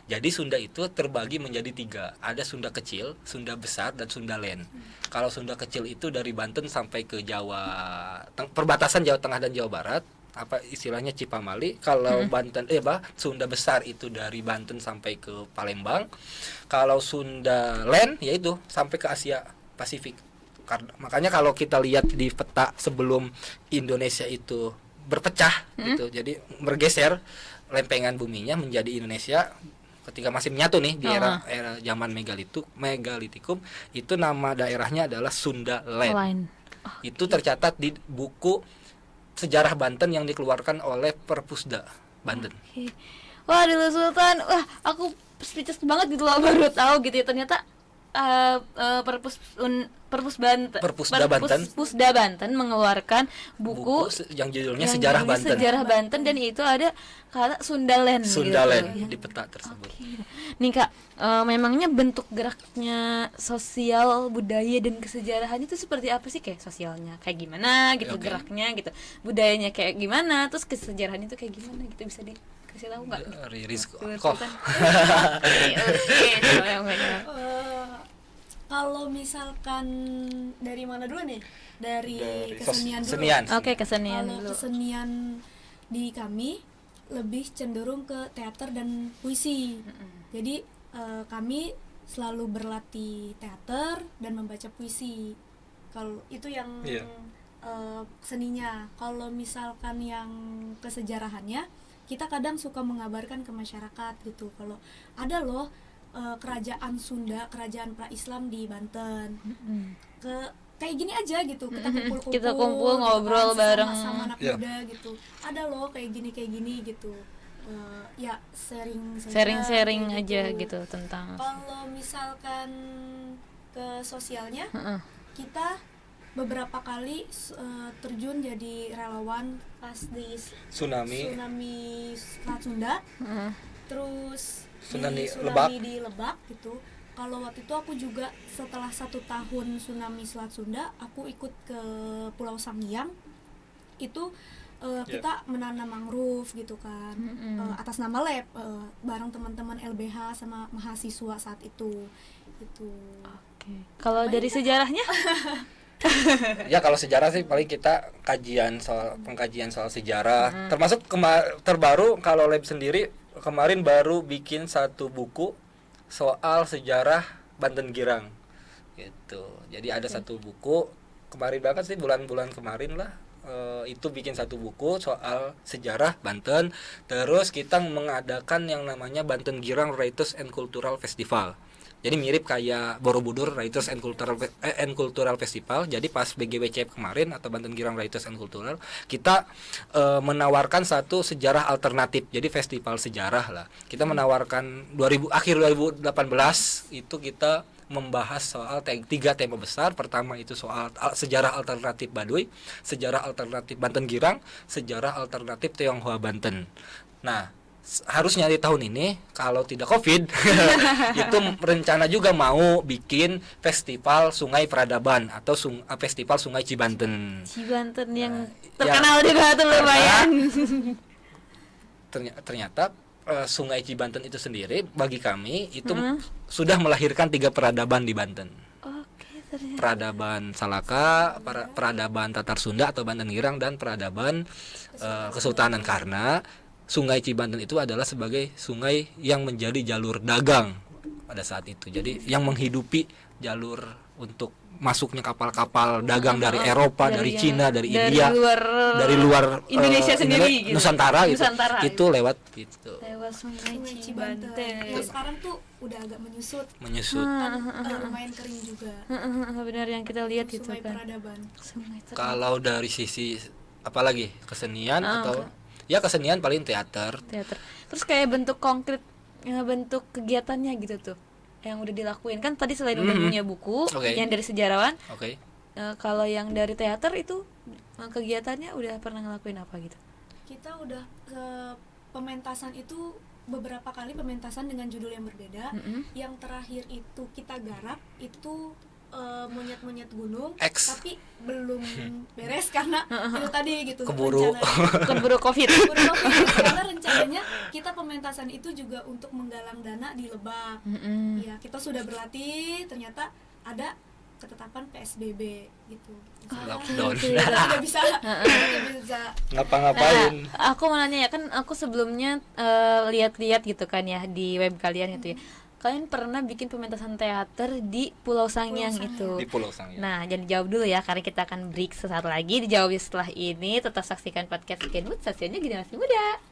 Speaker 3: Jadi Sunda itu terbagi menjadi 3. Ada Sunda kecil, Sunda besar, dan Sundaland. Kalau Sunda kecil itu dari Banten sampai ke Jawa, perbatasan Jawa Tengah dan Jawa Barat, apa istilahnya Cipamali. Kalau Banten Sunda besar itu dari Banten sampai ke Palembang. Kalau Sundaland yaitu sampai ke Asia Pasifik. Makanya kalau kita lihat di peta sebelum Indonesia itu berpecah gitu, jadi bergeser lempengan buminya menjadi Indonesia ketika masih menyatu nih di era zaman megalitikum, itu nama daerahnya adalah Sundaland. Itu tercatat di buku sejarah Banten yang dikeluarkan oleh Perpusda Banten.
Speaker 1: Wah, Delu Sultan, wah aku speechless banget gitu loh, baru tahu gitu ya ternyata Perpusda Banten mengeluarkan buku
Speaker 3: yang judulnya Sejarah Banten.
Speaker 1: Sejarah Banten, dan itu ada kata Sundaland gitu,
Speaker 3: di peta tersebut.
Speaker 1: Nih Kak, memangnya bentuk geraknya sosial, budaya dan kesejarahannya itu seperti apa sih? Kayak sosialnya kayak gimana gitu, geraknya gitu, budayanya kayak gimana, terus kesejarahannya itu kayak gimana gitu, bisa dikasih tahu nggak?
Speaker 2: Kalau misalkan dari mana dulu nih? Dari kesenian dulu.
Speaker 1: Oke, kesenian
Speaker 2: dulu.
Speaker 1: Kalau
Speaker 2: kesenian di kami lebih cenderung ke teater dan puisi. Jadi kami selalu berlatih teater dan membaca puisi. Kalau itu yang seninya. Kalau misalkan yang kesejarahannya, kita kadang suka mengabarkan ke masyarakat gitu. Kalau ada loh kerajaan Sunda, kerajaan pra-Islam di Banten. Kayak gini aja gitu, kita kumpul
Speaker 1: ngobrol bareng
Speaker 2: sama anak muda gitu. Ada loh kayak gini gitu. Ya
Speaker 1: sharing aja gitu tentang.
Speaker 2: Kalau misalkan ke sosialnya, kita beberapa kali terjun jadi relawan pas di tsunami Selat Sunda. Terus tsunami di Lebak gitu. Kalau waktu itu aku juga setelah 1 tahun tsunami Selat Sunda, aku ikut ke Pulau Sangiang. Itu kita menanam mangrove gitu kan, atas nama lab, bareng teman-teman LBH sama mahasiswa saat itu gitu.
Speaker 3: Kalau
Speaker 1: dari sejarahnya
Speaker 3: ya kalau sejarah sih paling kita pengkajian soal sejarah, termasuk terbaru kalau lab sendiri kemarin baru bikin 1 buku soal sejarah Banten Girang gitu. Jadi ada 1 buku kemarin banget sih, bulan-bulan kemarin lah, itu bikin 1 buku soal sejarah Banten. Terus kita mengadakan yang namanya Banten Girang Writers and Cultural Festival. Jadi mirip kayak Borobudur Writers and Cultural Festival. Jadi pas BGWCF kemarin atau Banten Girang Writers and Cultural, kita menawarkan satu sejarah alternatif. Jadi festival sejarah lah. Kita menawarkan akhir 2018 itu kita membahas soal 3 tema besar. Pertama itu soal sejarah alternatif Baduy, sejarah alternatif Banten Girang, sejarah alternatif Tionghoa Banten. Nah, harusnya di tahun ini kalau tidak COVID itu rencana juga mau bikin festival Sungai Peradaban atau festival Sungai Cibanten
Speaker 1: yang terkenal juga tuh lumayan.
Speaker 3: Ternyata Sungai Cibanten itu sendiri bagi kami itu sudah melahirkan 3 peradaban di Banten. Peradaban Salaka, peradaban Tatar Sunda atau Banten Girang, dan peradaban Kesultanan, karena Sungai Cibanten itu adalah sebagai sungai yang menjadi jalur dagang pada saat itu. Jadi yang menghidupi jalur untuk masuknya kapal-kapal dagang dari Eropa, dari
Speaker 1: yang-
Speaker 3: Cina, dari India, dari luar
Speaker 1: Indonesia sendiri gitu.
Speaker 3: Nusantara gitu.
Speaker 1: Nusantara,
Speaker 3: itu lewat itu
Speaker 1: lewat Sungai
Speaker 2: Sungai
Speaker 1: Cibanten.
Speaker 2: Cibanten. Nah, sekarang tuh udah agak menyusut,
Speaker 3: menyusut.
Speaker 2: kan lumayan kering juga.
Speaker 1: Benar yang kita lihat itu
Speaker 2: Sungai
Speaker 1: kan.
Speaker 2: Peradaban.
Speaker 1: Sungai Ter-
Speaker 3: Kalau dari sisi apalagi kesenian atau ya kesenian paling teater.
Speaker 1: teater. Terus kayak bentuk konkret, bentuk kegiatannya gitu tuh yang udah dilakuin kan tadi selain udah punya buku
Speaker 3: Oke.
Speaker 1: yang dari sejarawan.
Speaker 3: Oke.
Speaker 1: Kalau yang dari teater itu kegiatannya udah pernah ngelakuin apa gitu?
Speaker 2: Kita udah pementasan itu beberapa kali pementasan dengan judul yang berbeda. Yang terakhir itu kita garap itu monyet-monyet gunung,
Speaker 3: X.
Speaker 2: tapi belum beres karena itu tadi gitu
Speaker 3: Keburu.
Speaker 2: rencananya.
Speaker 1: Keburu COVID.
Speaker 2: Keburu COVID, karena rencananya kita pementasan itu juga untuk menggalang dana di Lebak. Ya, kita sudah berlatih, ternyata ada ketetapan PSBB gitu.
Speaker 3: Lockdown.
Speaker 2: Tidak bisa
Speaker 3: Ngapa-ngapain?
Speaker 1: Aku mau nanya ya, kan aku sebelumnya lihat-lihat gitu kan ya di web kalian itu ya. Kalian pernah bikin pementasan teater di Pulau Sangiang itu.
Speaker 3: Di Pulau Sangiang.
Speaker 1: Nah, jangan dijawab dulu ya karena kita akan break sesaat lagi. Dijawab setelah ini. Tetap saksikan podcast Genwood, stasiunnya Generasi Muda.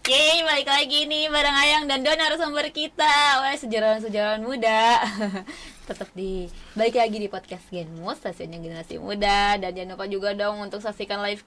Speaker 1: Yeay, balik lagi nih bareng Ayang dan Don narasumber kita. Wah, sejarawan-sejarawan muda. Tetap di balik lagi di podcast Genmus, stasiunnya Generasi Muda. Dan jangan lupa juga dong untuk saksikan live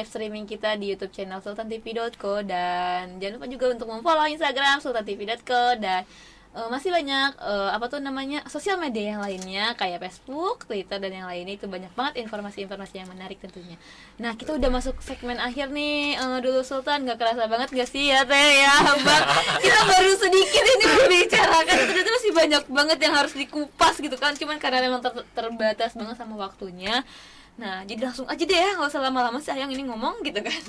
Speaker 1: streaming kita di YouTube channel sultantv.co. Dan jangan lupa juga untuk memfollow Instagram sultantv.co. Dan masih banyak apa tuh namanya sosial media yang lainnya kayak Facebook, Twitter dan yang lainnya, itu banyak banget informasi-informasi yang menarik tentunya. Nah kita udah masuk segmen akhir nih. Dulu Sultan, nggak kerasa banget gak sih ya Teh ya Bang? Kita baru sedikit ini membicarakan, ternyata masih banyak banget yang harus dikupas gitu kan, cuman karena memang terbatas banget sama waktunya. Nah jadi langsung aja deh ya, nggak usah lama-lama sih Ayang ini ngomong gitu kan.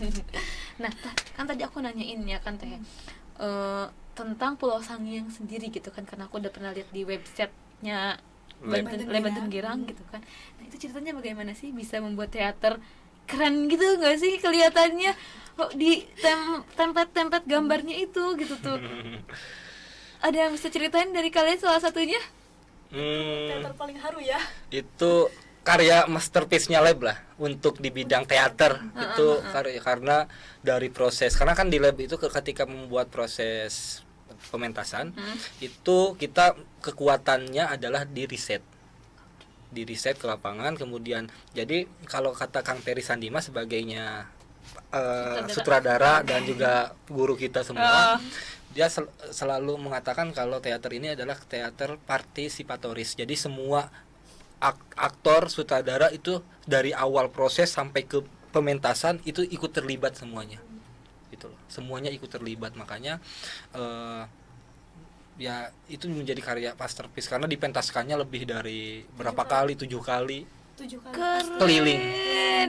Speaker 1: Nah kan tadi aku nanyain ya kan Teh, tentang Pulau Sangiang sendiri gitu kan, karena aku udah pernah lihat di websitenya Banten Girang gitu kan. Nah itu ceritanya bagaimana sih bisa membuat teater keren gitu nggak sih kelihatannya, di template gambarnya itu gitu tuh. Ada yang bisa ceritain dari kalian salah satunya?
Speaker 2: Teater paling haru ya.
Speaker 3: Itu karya masterpiece-nya Lab lah untuk di bidang teater. Itu karena dari proses, karena kan di Lab itu ketika membuat proses pementasan itu kita kekuatannya adalah di riset ke lapangan. Kemudian jadi kalau kata Kang Terry Sandima sebagainya sutradara dan juga guru kita semua, dia selalu mengatakan kalau teater ini adalah teater partisipatoris. Jadi semua aktor, sutradara itu dari awal proses sampai ke pementasan itu ikut terlibat semuanya, gitu loh. Semuanya ikut terlibat, makanya ya itu menjadi karya masterpiece karena dipentaskannya lebih dari berapa kali, 7 kali.
Speaker 2: 7 kali.
Speaker 3: Keliling.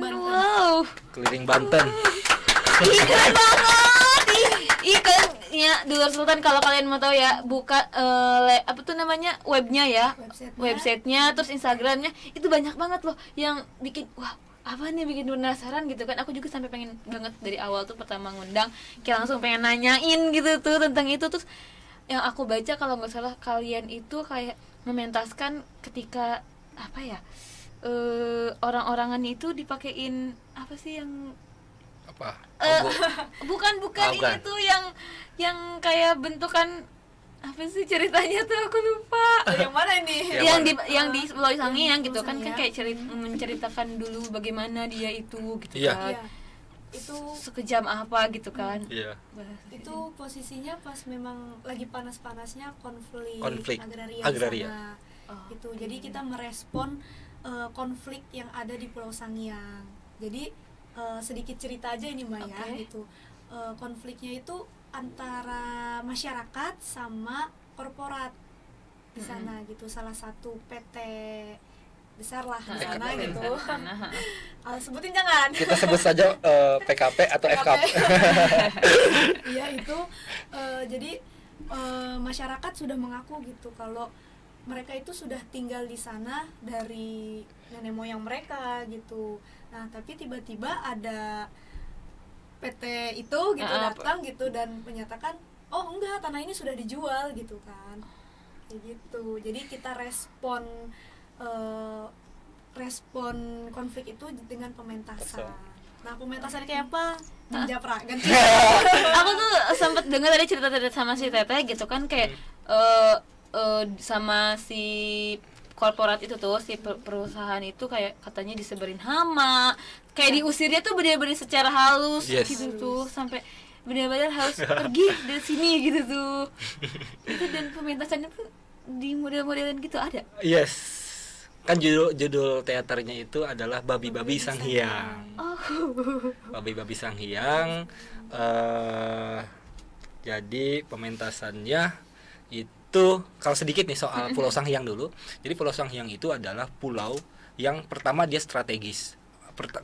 Speaker 1: Wow.
Speaker 3: Keliling Banten.
Speaker 1: Keren banget. Kan ya Dulur Sultan, kalau kalian mau tahu ya buka apa tuh namanya webnya ya, websitenya terus Instagramnya, itu banyak banget loh yang bikin wah apa nih, bikin penasaran gitu kan. Aku juga sampai pengen banget dari awal tuh pertama ngundang kayak langsung pengen nanyain gitu tuh tentang itu. Terus yang aku baca kalau nggak salah kalian itu kayak mementaskan ketika apa ya, orang-orangan itu dipakein apa sih yang
Speaker 3: Apa?
Speaker 1: bukan ini tuh yang kayak bentukan apa sih ceritanya tuh aku lupa.
Speaker 2: Yang mana ini?
Speaker 1: yang di Pulau Sangiang gitu kan,
Speaker 2: Sangiang.
Speaker 1: kayak menceritakan dulu bagaimana dia itu gitu
Speaker 3: Iya.
Speaker 1: kan.
Speaker 2: Iya. Itu
Speaker 1: Sekejam apa gitu kan.
Speaker 3: Iya.
Speaker 2: itu posisinya pas memang lagi panas-panasnya
Speaker 3: Konflik
Speaker 2: agraria,
Speaker 3: agraria.
Speaker 2: di sana.
Speaker 1: Oh,
Speaker 2: Gitu. Jadi kita merespon konflik yang ada di Pulau Sangiang. Jadi sedikit cerita aja ini Mbak ya
Speaker 1: Oke.
Speaker 2: gitu. Konfliknya itu antara masyarakat sama korporat di sana gitu. Salah satu PT besar lah di sana gitu. Sebutin jangan.
Speaker 3: Kita sebut saja PKP atau FKP.
Speaker 2: Iya itu jadi masyarakat sudah mengaku gitu kalau mereka itu sudah tinggal di sana dari nenek moyang mereka gitu. Nah tapi tiba-tiba ada PT itu gitu datang gitu dan menyatakan oh enggak, tanah ini sudah dijual gitu kan, kayak gitu. Jadi kita respon konflik itu dengan pementasan. Nah pementasan kayak apa? Bang Japra ganti.
Speaker 1: Aku tuh sempet dengar tadi cerita sama si Teteh gitu kan, kayak sama si korporat itu tuh, si perusahaan itu kayak katanya disebarin hama, kayak diusirnya tuh benar-benar secara halus.
Speaker 3: Yes.
Speaker 1: Gitu tuh, sampai benar-benar harus pergi dari sini gitu tuh. Itu dan pementasannya pun di model-modelan gitu ada.
Speaker 3: Yes. Kan judul teaternya itu adalah Babi-Babi Sanghyang.
Speaker 1: Oh.
Speaker 3: Babi-Babi Sanghyang. Jadi pementasannya itu kalau sedikit nih soal Pulau Sanghyang dulu. Jadi Pulau Sanghyang itu adalah pulau yang pertama dia strategis.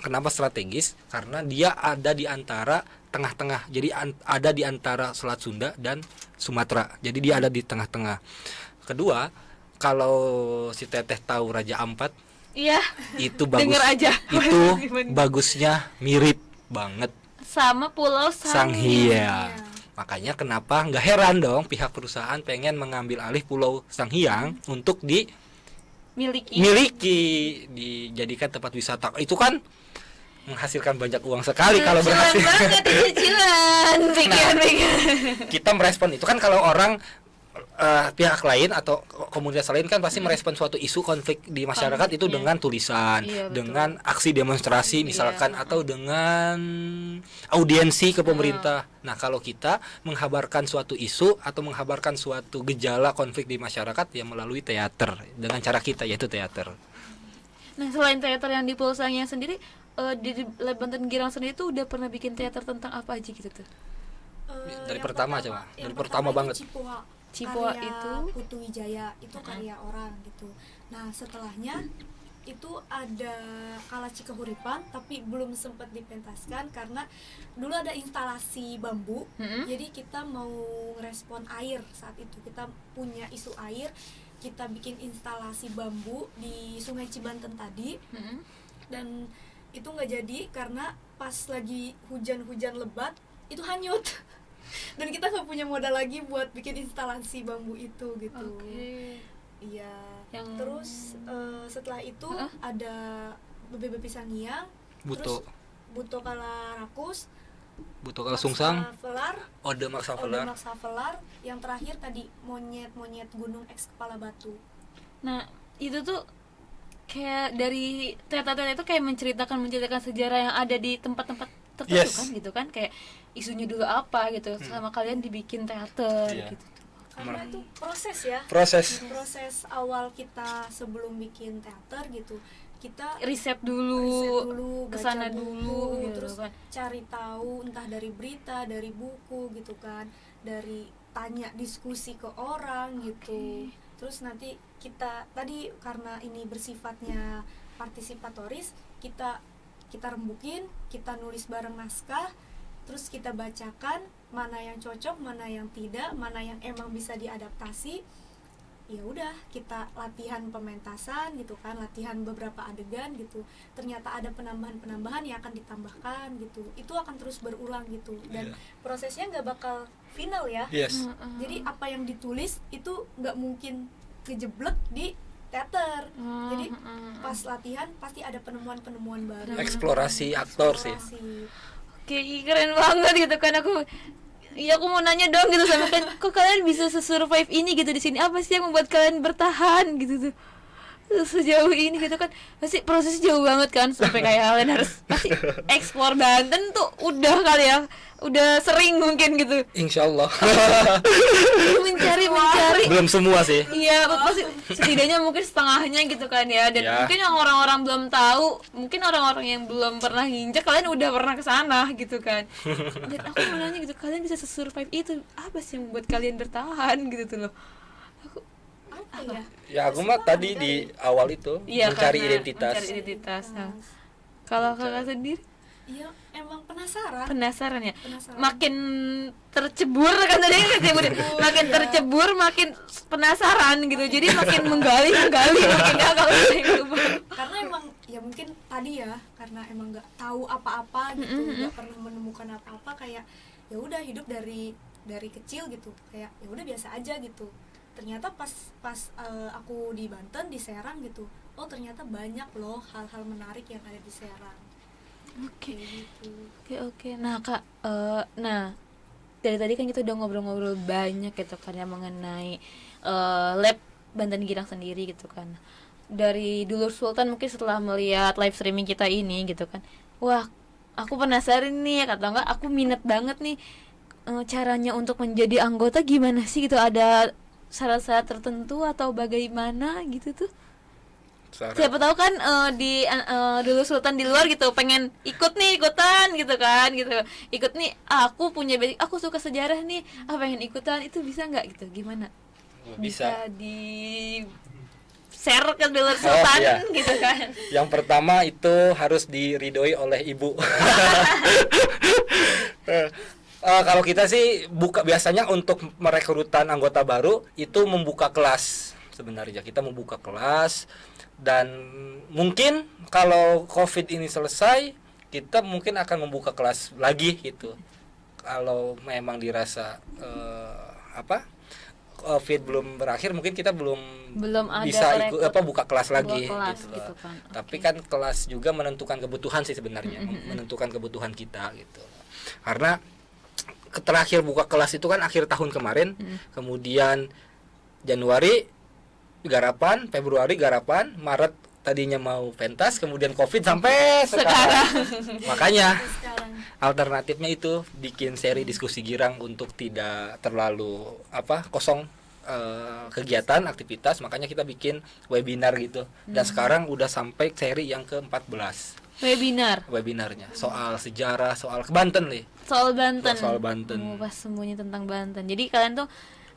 Speaker 3: Kenapa strategis? Karena dia ada di antara tengah-tengah. Jadi ada di antara Selat Sunda dan Sumatera. Jadi dia ada di tengah-tengah. Kedua, kalau si Teteh tahu Raja Ampat,
Speaker 1: Iya.
Speaker 3: itu bagus.
Speaker 1: Denger aja.
Speaker 3: Itu bagusnya mirip banget
Speaker 1: Sama Pulau
Speaker 3: Sanghyang. Makanya kenapa nggak heran dong pihak perusahaan pengen mengambil alih Pulau Sanghyang untuk dimiliki, dijadikan tempat wisata. Itu kan menghasilkan banyak uang sekali kalau berhasil.
Speaker 1: banget cicilan. Pikiran.
Speaker 3: Kita merespon itu kan kalau orang pihak lain atau komunitas lain kan pasti merespon suatu isu konflik di masyarakat itu dengan tulisan,
Speaker 1: Iya, betul.
Speaker 3: dengan aksi demonstrasi misalkan, atau dengan audiensi ke pemerintah. Nah, kalau kita menghabarkan suatu isu atau menghabarkan suatu gejala konflik di masyarakat ya melalui teater dengan cara kita, yaitu teater.
Speaker 1: Nah, selain teater yang di Pulsanya sendiri, di Lab Banten Girang sendiri tuh udah pernah bikin teater tentang apa aja gitu tuh?
Speaker 3: Dari
Speaker 2: Yang
Speaker 3: pertama coba,
Speaker 2: yang
Speaker 3: dari pertama
Speaker 2: itu
Speaker 3: banget.
Speaker 1: Cipoa
Speaker 2: karya
Speaker 1: itu?
Speaker 2: Putu Wijaya, itu karya orang gitu. Nah, setelahnya itu ada Kala Cikahuripan, tapi belum sempat dipentaskan karena dulu ada instalasi bambu. Jadi kita mau ngerespon air saat itu. Kita punya isu air, kita bikin instalasi bambu di Sungai Cibanten tadi. Dan itu nggak jadi karena pas lagi hujan-hujan lebat itu hanyut. Dan kita nggak punya modal lagi buat bikin instalasi bambu itu gitu. Iya. Terus setelah itu ada Bebe Pisangiang,
Speaker 3: Buto,
Speaker 2: terus Buto Kala Rakus,
Speaker 3: Buto Kala Sungsang,
Speaker 2: Velar,
Speaker 3: Ode Maksa
Speaker 2: Ode
Speaker 3: Velar.
Speaker 2: Maksa Velar, yang terakhir tadi monyet-monyet gunung eks kepala batu.
Speaker 1: Nah, itu tuh kayak dari teater-teater itu kayak menceritakan sejarah yang ada di tempat-tempat tertentu.
Speaker 3: Yes.
Speaker 1: Kan gitu kan, kayak isunya dulu apa gitu sama kalian dibikin teater
Speaker 3: Iya.
Speaker 1: gitu.
Speaker 2: Karena itu proses ya.
Speaker 3: Proses
Speaker 2: Awal kita sebelum bikin teater gitu, kita
Speaker 1: Riset dulu,
Speaker 2: baca
Speaker 1: kesana
Speaker 2: buku,
Speaker 1: dulu gitu
Speaker 2: terus
Speaker 1: kan.
Speaker 2: cari tahu entah dari berita, dari buku gitu kan, dari tanya diskusi ke orang gitu. Terus nanti kita tadi karena ini bersifatnya partisipatoris, kita rembukin, kita nulis bareng naskah, terus kita bacakan mana yang cocok, mana yang tidak, mana yang emang bisa diadaptasi. Ya udah, kita latihan pementasan gitu kan, latihan beberapa adegan gitu. Ternyata ada penambahan-penambahan yang akan ditambahkan gitu. Itu akan terus berulang gitu. Dan prosesnya nggak bakal final ya.
Speaker 3: Yes.
Speaker 2: Jadi apa yang ditulis itu nggak mungkin kejeblek di teater. Jadi pas latihan pasti ada penemuan-penemuan baru.
Speaker 3: Eksplorasi aktor sih.
Speaker 1: Oke, keren banget gitu kan. Aku mau nanya dong gitu sama kan, kok kalian bisa se-survive ini gitu di sini? Apa sih yang membuat kalian bertahan gitu tuh? Sejauh ini gitu kan, pasti prosesnya jauh banget kan, sampai kayak kalian harus pasti eksplor Banten tuh udah kali ya, udah sering mungkin gitu
Speaker 3: Insya Allah.
Speaker 1: mencari
Speaker 3: Belum semua sih.
Speaker 1: iya, pasti setidaknya mungkin setengahnya gitu kan ya. Dan
Speaker 3: Ya.
Speaker 1: mungkin yang orang-orang belum tahu, mungkin orang-orang yang belum pernah nginjak, kalian udah pernah kesana gitu kan. Dan aku mau nanya gitu, kalian bisa survive itu apa sih yang membuat kalian bertahan gitu tuh loh.
Speaker 2: Apa ya?
Speaker 3: Ya aku mah tadi di awal itu
Speaker 1: Iya,
Speaker 3: mencari
Speaker 1: karena
Speaker 3: identitas.
Speaker 1: mencari identitas. Nah, kalau kakak sendiri
Speaker 2: Iya, emang penasaran.
Speaker 1: penasaran ya,
Speaker 2: Penasaran.
Speaker 1: makin tercebur kan tadi kan disebut, makin tercebur makin penasaran gitu, jadi makin menggali mungkin ya kalau saya lupa.
Speaker 2: Karena emang ya mungkin tadi ya, karena emang nggak tahu apa-apa gitu, nggak pernah menemukan apa-apa, kayak ya udah hidup dari kecil gitu, kayak ya udah biasa aja gitu. Ternyata pas aku di Banten, di Serang gitu, oh ternyata banyak loh hal-hal menarik yang ada di Serang.
Speaker 1: Oke.
Speaker 2: Gitu.
Speaker 1: Oke. Nah kak, nah dari tadi kan kita udah ngobrol-ngobrol banyak gitu kan ya mengenai lab Banten Girang sendiri gitu kan. Dari Dulur Sultan mungkin setelah melihat live streaming kita ini gitu kan, wah aku penasaran nih, kata enggak aku minat banget nih, caranya untuk menjadi anggota gimana sih gitu, ada syarat-syarat tertentu atau bagaimana gitu tuh? Siapa tahu kan dulu Sultan di luar gitu pengen ikutan gitu kan gitu, ikut nih, aku punya basic, aku suka sejarah nih, pengen ikutan, itu bisa nggak gitu, gimana? Bisa di share ke Dulur Sultan
Speaker 3: iya.
Speaker 1: gitu kan.
Speaker 3: Yang pertama itu harus diridhoi oleh ibu. Kalau kita sih biasanya untuk merekrutan anggota baru itu membuka kelas. Sebenarnya kita membuka kelas, dan mungkin kalau COVID ini selesai kita mungkin akan membuka kelas lagi gitu. Kalau memang dirasa COVID belum berakhir, mungkin kita belum
Speaker 1: ada
Speaker 3: bisa buka kelas lagi
Speaker 1: kelas,
Speaker 3: gitu,
Speaker 1: gitu kan.
Speaker 3: Tapi kan kelas juga menentukan kebutuhan sih sebenarnya, menentukan kebutuhan kita gitu. Karena terakhir buka kelas itu kan akhir tahun kemarin, kemudian Januari garapan, Februari garapan, Maret tadinya mau pentas, kemudian Covid sampai sekarang. Makanya
Speaker 2: Sekarang
Speaker 3: alternatifnya itu bikin seri diskusi girang untuk tidak terlalu kosong kegiatan aktivitas, makanya kita bikin webinar gitu. Dan sekarang udah sampai seri yang ke-14 webinarnya soal sejarah, soal Banten nih.
Speaker 1: Soal Banten. Mengupas semuanya tentang Banten. Jadi kalian tuh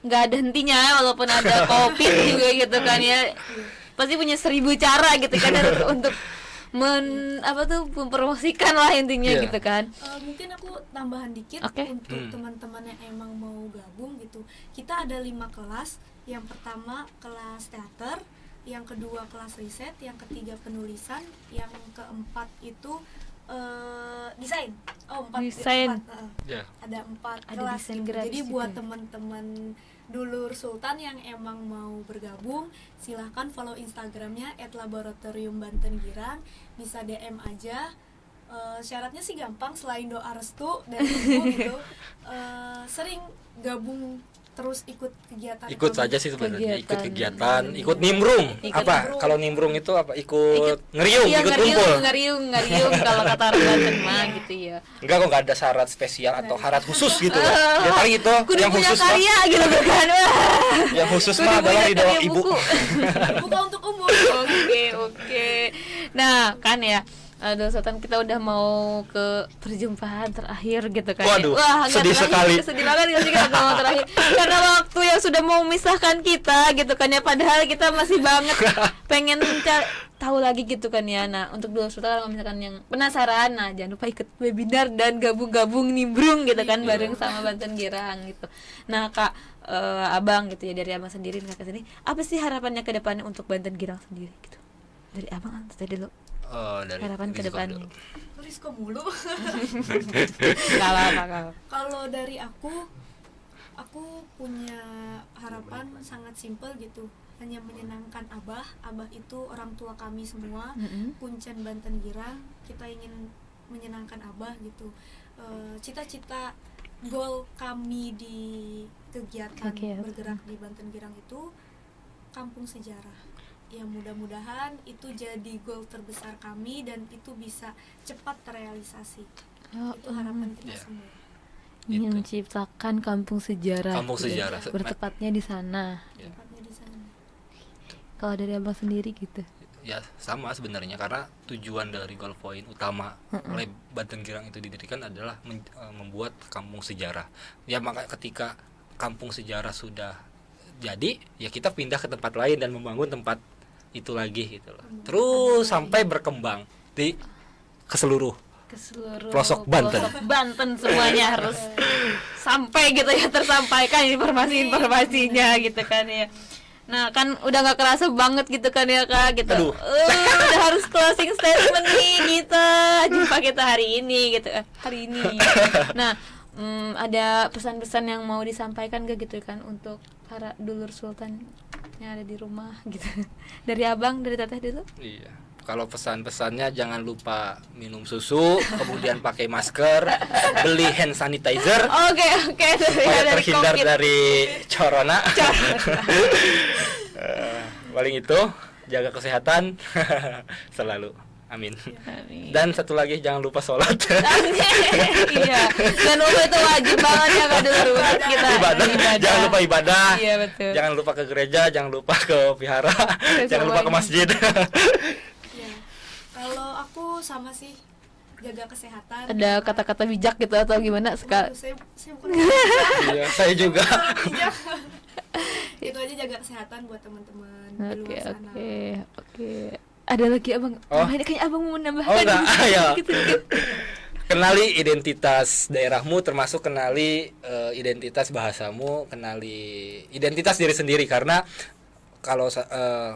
Speaker 1: nggak ada hentinya walaupun ada Covid juga gitu kan ya. Pasti punya 1000 cara gitu kan untuk mempromosikan lah intinya gitu kan.
Speaker 2: Mungkin aku tambahan dikit untuk teman-teman yang emang mau gabung gitu. Kita ada 5 kelas. Yang pertama kelas teater, yang kedua kelas riset, yang ketiga penulisan, yang keempat itu desain.
Speaker 1: Desain.
Speaker 2: Ada 4
Speaker 1: Ada
Speaker 2: kelas
Speaker 1: desain
Speaker 2: gitu.
Speaker 1: grafis
Speaker 2: Jadi
Speaker 1: juga.
Speaker 2: buat teman-teman dulur Sultan yang emang mau bergabung, silahkan follow Instagramnya @laboratoriumBantenGirang, bisa DM aja. Syaratnya sih gampang, selain doa restu dan ibu gitu, sering gabung terus ikut kegiatan.
Speaker 3: Ikut saja sih sebenarnya, ikut kegiatan,
Speaker 1: Iya.
Speaker 3: ikut nimbrung.
Speaker 1: Ikut
Speaker 3: nimbrung. Kalau nimbrung itu ikut ngeriung,
Speaker 1: Iya,
Speaker 3: ikut kumpul.
Speaker 1: ngeriung kalau kata orang Banten mah gitu ya.
Speaker 3: Enggak kok, enggak ada syarat spesial atau syarat khusus gitu loh. Ya paling itu
Speaker 1: Kudu
Speaker 3: yang
Speaker 1: punya
Speaker 3: khusus mah.
Speaker 1: karya gitu kan.
Speaker 3: Yang khusus
Speaker 1: Kudu
Speaker 3: mah adalah
Speaker 1: punya
Speaker 3: ridho
Speaker 1: karya
Speaker 3: ibu.
Speaker 1: buku.
Speaker 2: Buka untuk umum.
Speaker 1: Oke. Nah, kan ya. Aduh, Sultan, kita udah mau ke perjumpaan terakhir gitu kan.
Speaker 3: Waduh,
Speaker 1: Wah, nggak
Speaker 3: sedih sekali.
Speaker 1: Sedih banget nggak sih kita mau terakhir. Karena waktu yang sudah mau memisahkan kita gitu kan ya. Padahal kita masih banget pengen tahu lagi gitu kan ya. Nah, untuk dulu Sultan kalau misalkan yang penasaran, nah jangan lupa ikut webinar dan gabung-gabung nimbrung gitu kan bareng sama Banten Girang gitu. Nah, Kak, Abang gitu ya, dari Abang sendiri, Kakak sendiri, apa sih harapannya ke depannya untuk Banten Girang sendiri gitu? Dari Abang tadi dulu.
Speaker 3: Dari
Speaker 1: Harapan ke
Speaker 3: Rizko
Speaker 1: depannya.
Speaker 3: dulu.
Speaker 2: Rizko mulu.
Speaker 1: Kalau apa?
Speaker 2: Kalau dari aku punya harapan sangat simpel gitu, hanya menyenangkan Abah. Abah itu orang tua kami semua, Kuncen Banten Girang. Kita ingin menyenangkan Abah gitu. Cita-cita goal kami di kegiatan bergerak di Banten Girang itu kampung sejarah. Ya mudah-mudahan itu jadi goal terbesar kami dan itu bisa cepat terrealisasi. Itu harapan kita semua.
Speaker 1: Ingin menciptakan kampung sejarah.
Speaker 3: Kampung sejarah.
Speaker 1: Bertepatnya di sana.
Speaker 2: Tepatnya di sana.
Speaker 1: Kalau dari Abang sendiri gitu.
Speaker 3: Ya sama sebenarnya, karena tujuan dari Goal Point utama oleh Banten Girang itu didirikan adalah membuat kampung sejarah. Ya maka ketika kampung sejarah sudah jadi, ya kita pindah ke tempat lain dan membangun tempat itu lagi gitu loh. Terus sampai berkembang ke seluruh pelosok Banten
Speaker 1: semuanya harus sampai gitu ya, tersampaikan informasinya gitu kan ya. Nah kan udah nggak kerasa banget gitu kan ya Kak gitu. Udah harus closing statement nih kita jumpa kita hari ini gitu. Nah ada pesan-pesan yang mau disampaikan gak gitu kan untuk para dulur Sultan yang ada di rumah gitu. Dari Abang, dari Teteh dulu.
Speaker 3: Iya. Kalau pesan-pesannya jangan lupa minum susu, kemudian pakai masker, beli hand sanitizer.
Speaker 1: Oke.
Speaker 3: Supaya terhindar dari corona. Paling itu, jaga kesehatan selalu. Amin. Dan satu lagi, jangan lupa sholat.
Speaker 1: Iya. Dan itu wajib banget ya Kak dulu kita.
Speaker 3: Ibadah. Jangan lupa ibadah.
Speaker 1: Iya betul.
Speaker 3: Jangan lupa ke gereja, jangan lupa ke vihara, jangan lupa ke masjid.
Speaker 2: Ya. Kalau aku sama sih, jaga kesehatan.
Speaker 1: Ada kata-kata bijak gitu atau gimana
Speaker 2: Waduh,
Speaker 1: Kak?
Speaker 2: saya bukan
Speaker 3: Iya, saya juga.
Speaker 2: bijak. Itu aja, jaga kesehatan buat teman-teman di luar sana.
Speaker 1: Oke. Ada lagi Abang? Ini kayaknya Abang mau menambahkan.
Speaker 3: Enggak, ayo.
Speaker 1: Dikit.
Speaker 3: Kenali identitas daerahmu, termasuk kenali identitas bahasamu, kenali identitas diri sendiri, karena kalau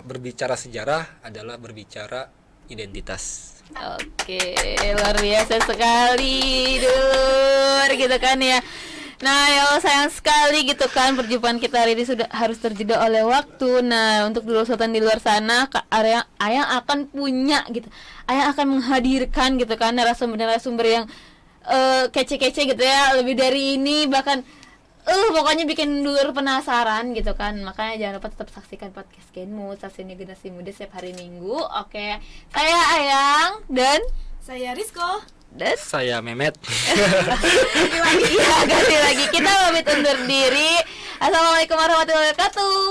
Speaker 3: berbicara sejarah adalah berbicara identitas.
Speaker 1: Oke, luar biasa sekali dulur gitu kan ya. Nah ya sayang sekali gitu kan, perjumpaan kita hari ini sudah harus terjeda oleh waktu. Nah untuk dulur Sultan di luar sana, Ayang akan punya gitu, Ayang akan menghadirkan gitu kan narasumber yang kece-kece gitu ya, lebih dari ini, bahkan pokoknya bikin dulur penasaran gitu kan. Makanya jangan lupa tetap saksikan podcast Genmu, stasiunnya generasi muda setiap hari Minggu. Oke, saya Ayang dan
Speaker 2: Saya Rizko.
Speaker 1: dan
Speaker 3: Saya Memet.
Speaker 1: ganti lagi kita pamit undur diri. Assalamualaikum warahmatullahi wabarakatuh.